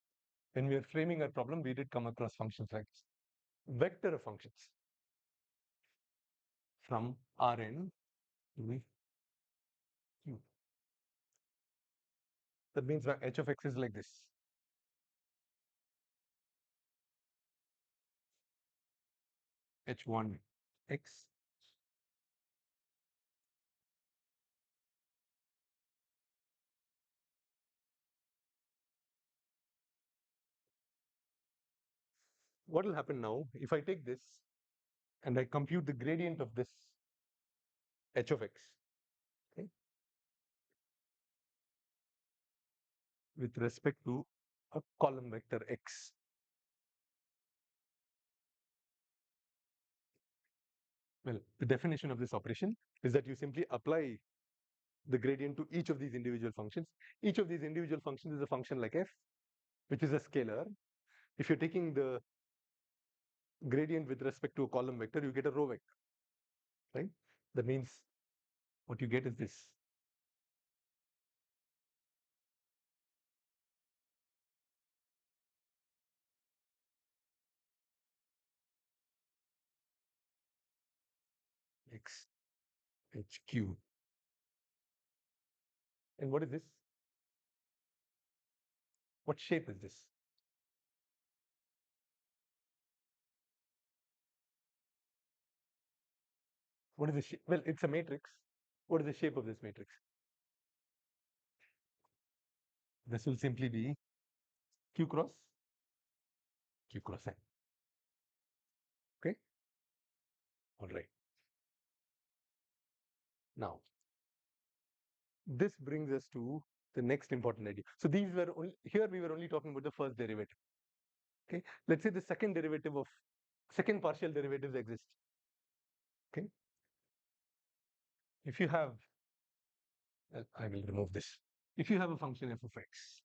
when we are framing our problem, we did come across functions like this. Vector of functions from Rn to Q. That means that h of x is like this. h1 x what will happen now if I take this and I compute the gradient of this h of x, okay, with respect to a column vector x. Well, the definition of this operation is that you simply apply the gradient to each of these individual functions. Each of these individual functions is a function like f, which is a scalar. If you're taking the gradient with respect to a column vector, you get a row vector, right? That means what you get is this. X HQ. And what is this? What shape is this? What is the shape? Well, it's a matrix. What is the shape of this matrix? This will simply be Q cross N. Okay? All right. Now, this brings us to the next important idea. So these were only, here we were only talking about the first derivative. Okay? Let's say the second partial derivatives exist. Okay? If you have, I will remove this. If you have a function f of x,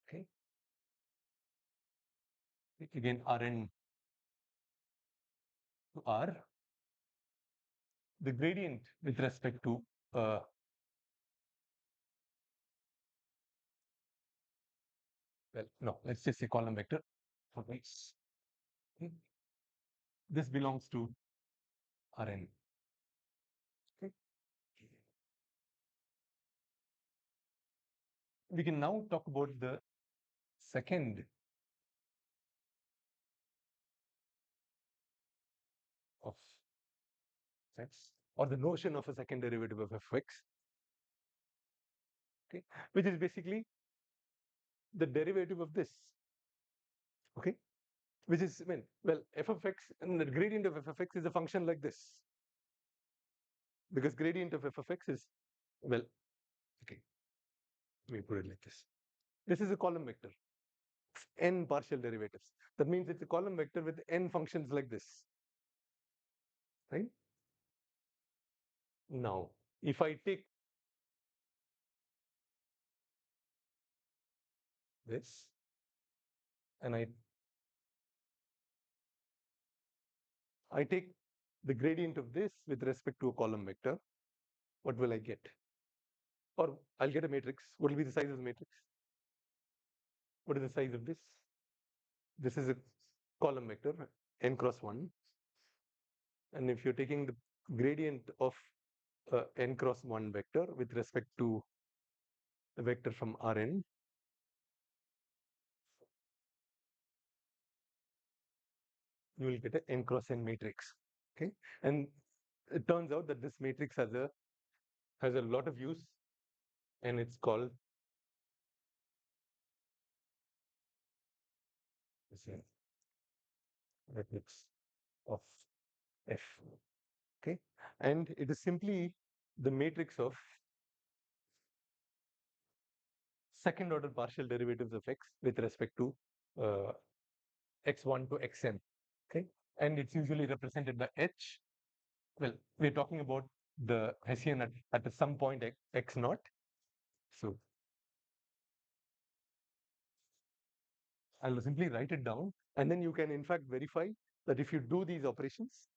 okay? Again, Rn to R, the gradient with respect to well, no, let's just say column vector for x. Okay. This belongs to Rn. Okay. We can now talk about the second of x, or the notion of a second derivative of f(x), okay, which is basically the derivative of this, okay, which is well, f of x and the gradient of f of x is a function like this, because gradient of f of x is, well, okay, let me put it like this. This is a column vector, n partial derivatives. That means it's a column vector with n functions like this, right? Now, if I take this and I take the gradient of this with respect to a column vector, what will I get? Or I'll get a matrix. What will be the size of the matrix? What is the size of this? This is a column vector, n cross 1. And if you're taking the gradient of n cross 1 vector with respect to the vector from Rn, you will get a n cross n matrix. Okay, and it turns out that this matrix has a lot of use, and it's called matrix of F. Okay, and it is simply the matrix of second order partial derivatives of x with respect to uh, x1 to xn. Okay, and it's usually represented by h. Well, we're talking about the Hessian at some point x naught. So I'll simply write it down, and then you can in fact verify that if you do these operations,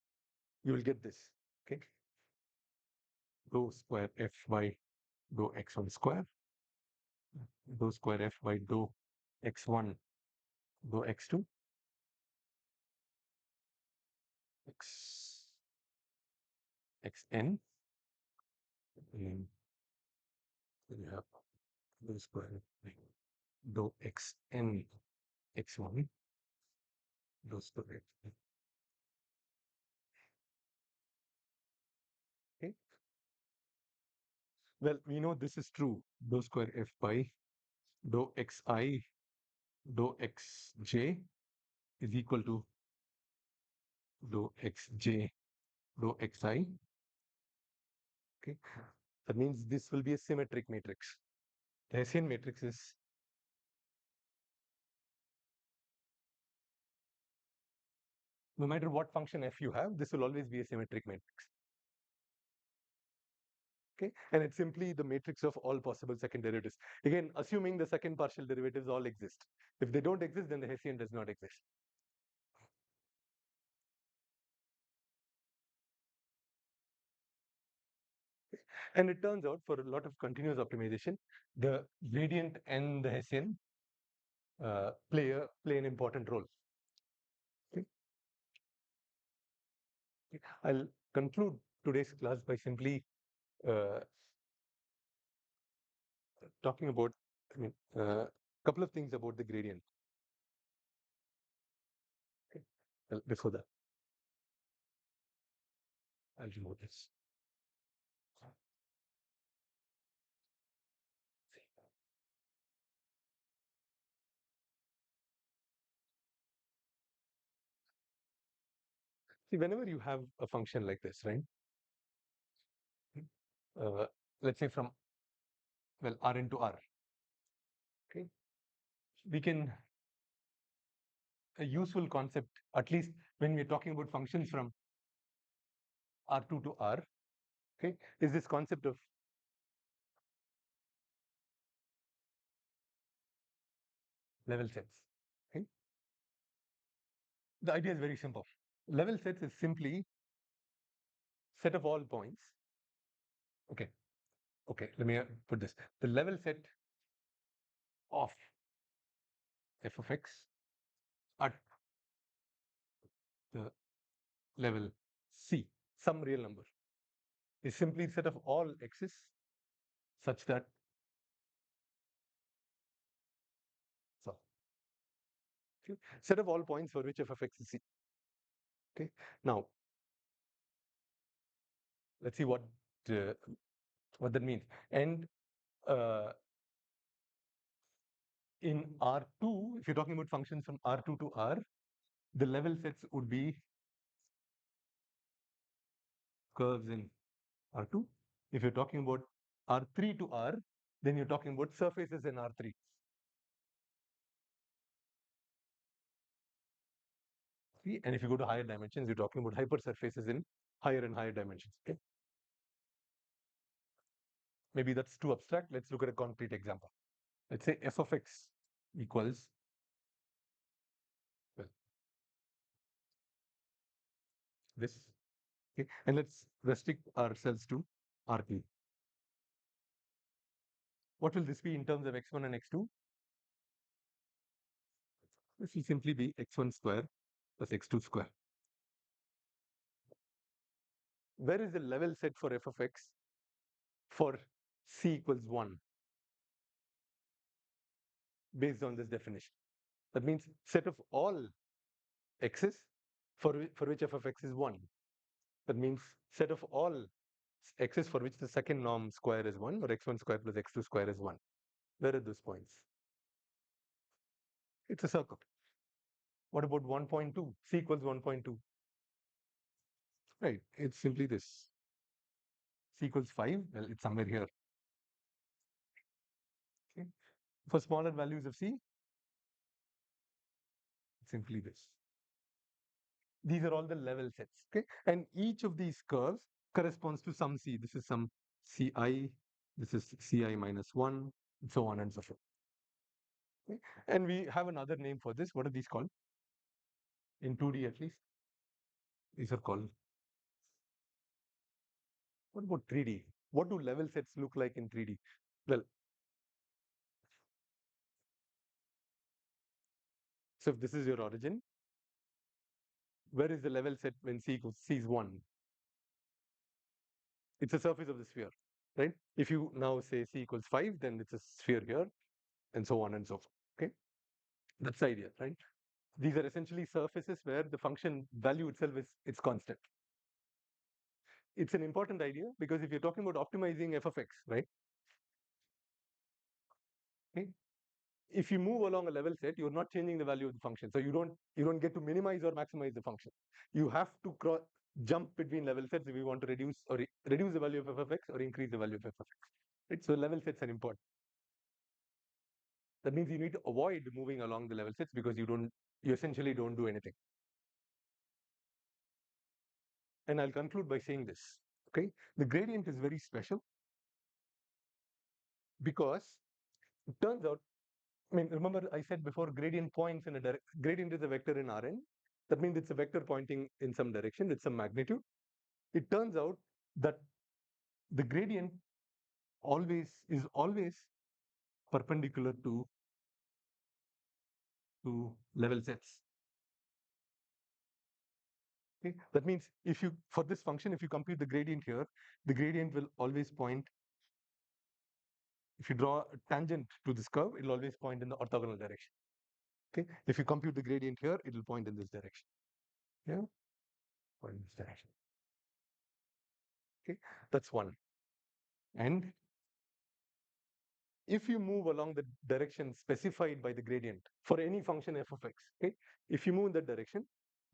you will get this. Okay, dou square f by dou x1 square, dou square f by dou x1 dou x2 x xn, and then you have dou square by dou xn x1 dou square. Okay, well, we know this is true. Dou square f by dou xi dou xj is equal to dou xj dou xi. Okay, that means this will be a symmetric matrix. The Hessian matrix is no matter what function f you have, this will always be a symmetric matrix. Okay, and it's simply the matrix of all possible second derivatives. Again, assuming the second partial derivatives all exist. If they don't exist, then the Hessian does not exist. And it turns out for a lot of continuous optimization, the gradient and the Hessian play an important role. Okay. I'll conclude today's class by simply uh, talking about a couple of things about the gradient. Okay. Well, before that, I'll remove this. See, whenever you have a function like this, right? Uh, let's say from, well, R into R. Okay, we can, a useful concept, at least when we're talking about functions from R2 to R, okay, is this concept of level sets. Okay, the idea is very simple. Level sets is simply set of all points. Okay, okay, let me put this. The level set of f of x at the level c, some real number, is simply set of all x's such that so okay, set of all points for which f of x is c. Okay, now let's see what that means. And in R2, if you're talking about functions from R2 to R, the level sets would be curves in R2. If you're talking about R3 to R, then you're talking about surfaces in R3. And if you go to higher dimensions, you're talking about hypersurfaces in higher and higher dimensions. Okay, maybe that's too abstract. Let's look at a concrete example. Let's say f of x equals, well, this. Okay, and let's restrict ourselves to R3. What will this be in terms of x1 and x2? This will simply be x1 square plus x2 square. Where is the level set for f of x for c equals 1 based on this definition. That means set of all x's for which f of x is 1. That means set of all x's for which the second norm square is 1, or x1 square plus x2 square is 1. Where are those points? It's a circle. What about 1.2? C equals 1.2. Right. It's simply this. C equals 5. Well, it's somewhere here. Okay. For smaller values of C, it's simply this. These are all the level sets. Okay. And each of these curves corresponds to some C. This is some Ci. This is Ci minus 1, and so on and so forth. Okay. And we have another name for this. What are these called? In 2D at least. These are called. What about 3D? What do level sets look like in 3D? Well, so if this is your origin, where is the level set when C equals C is 1? It's the surface of the sphere, right? If you now say C equals 5, then it's a sphere here, and so on and so forth. Okay, that's the idea, right? These are essentially surfaces where the function value itself is it's constant. It's an important idea because if you're talking about optimizing f of x, right? Okay, if you move along a level set, you're not changing the value of the function. So you don't get to minimize or maximize the function. You have to jump between level sets if you want to reduce the value of f of x or increase the value of f of x. Right? So level sets are important. That means you need to avoid moving along the level sets because you essentially don't do anything. And I'll conclude by saying this. Okay, the gradient is very special because it turns out, I mean, remember I said before, gradient points in a gradient is a vector in Rn. That means it's a vector pointing in some direction with some magnitude. It turns out that the gradient is always perpendicular to level sets. Okay? That means if you, for this function, if you compute the gradient here, the gradient will always point, if you draw a tangent to this curve, it will always point in the orthogonal direction. Okay. If you compute the gradient here, it will point in this direction. Yeah. Point in this direction. Okay. That's one. And if you move along the direction specified by the gradient for any function f of x, okay, if you move in that direction,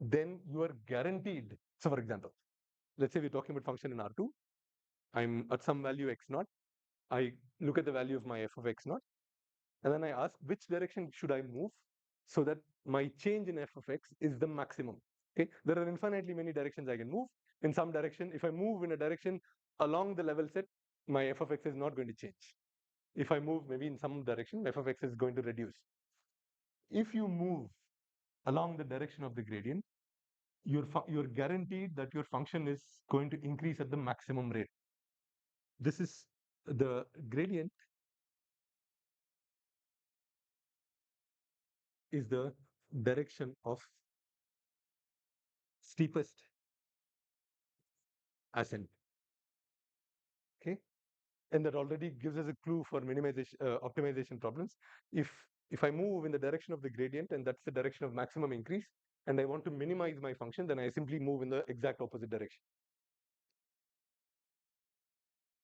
then you are guaranteed. So for example, let's say we're talking about function in R2. I'm at some value x naught. I look at the value of my f of x naught, and then I ask which direction should I move so that my change in f of x is the maximum. Okay, there are infinitely many directions I can move. In some direction, if I move in a direction along the level set, my f of x is not going to change. If I move maybe in some direction, f of x is going to reduce. If you move along the direction of the gradient, you're guaranteed that your function is going to increase at the maximum rate. This is the gradient is the direction of steepest ascent. Okay, and that already gives us a clue for minimization optimization problems. If I move in the direction of the gradient and that's the direction of maximum increase, and I want to minimize my function, then I simply move in the exact opposite direction.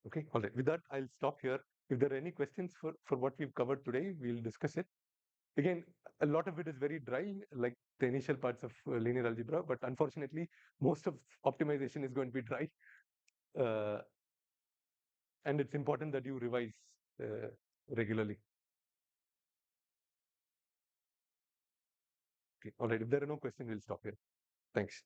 Okay, all right. With that, I'll stop here. If there are any questions for what we've covered today, we'll discuss it. Again, a lot of it is very dry, like the initial parts of linear algebra, but unfortunately, most of optimization is going to be dry. Uh, and it's important that you revise regularly. Okay, all right. If there are no questions, we'll stop here. Thanks.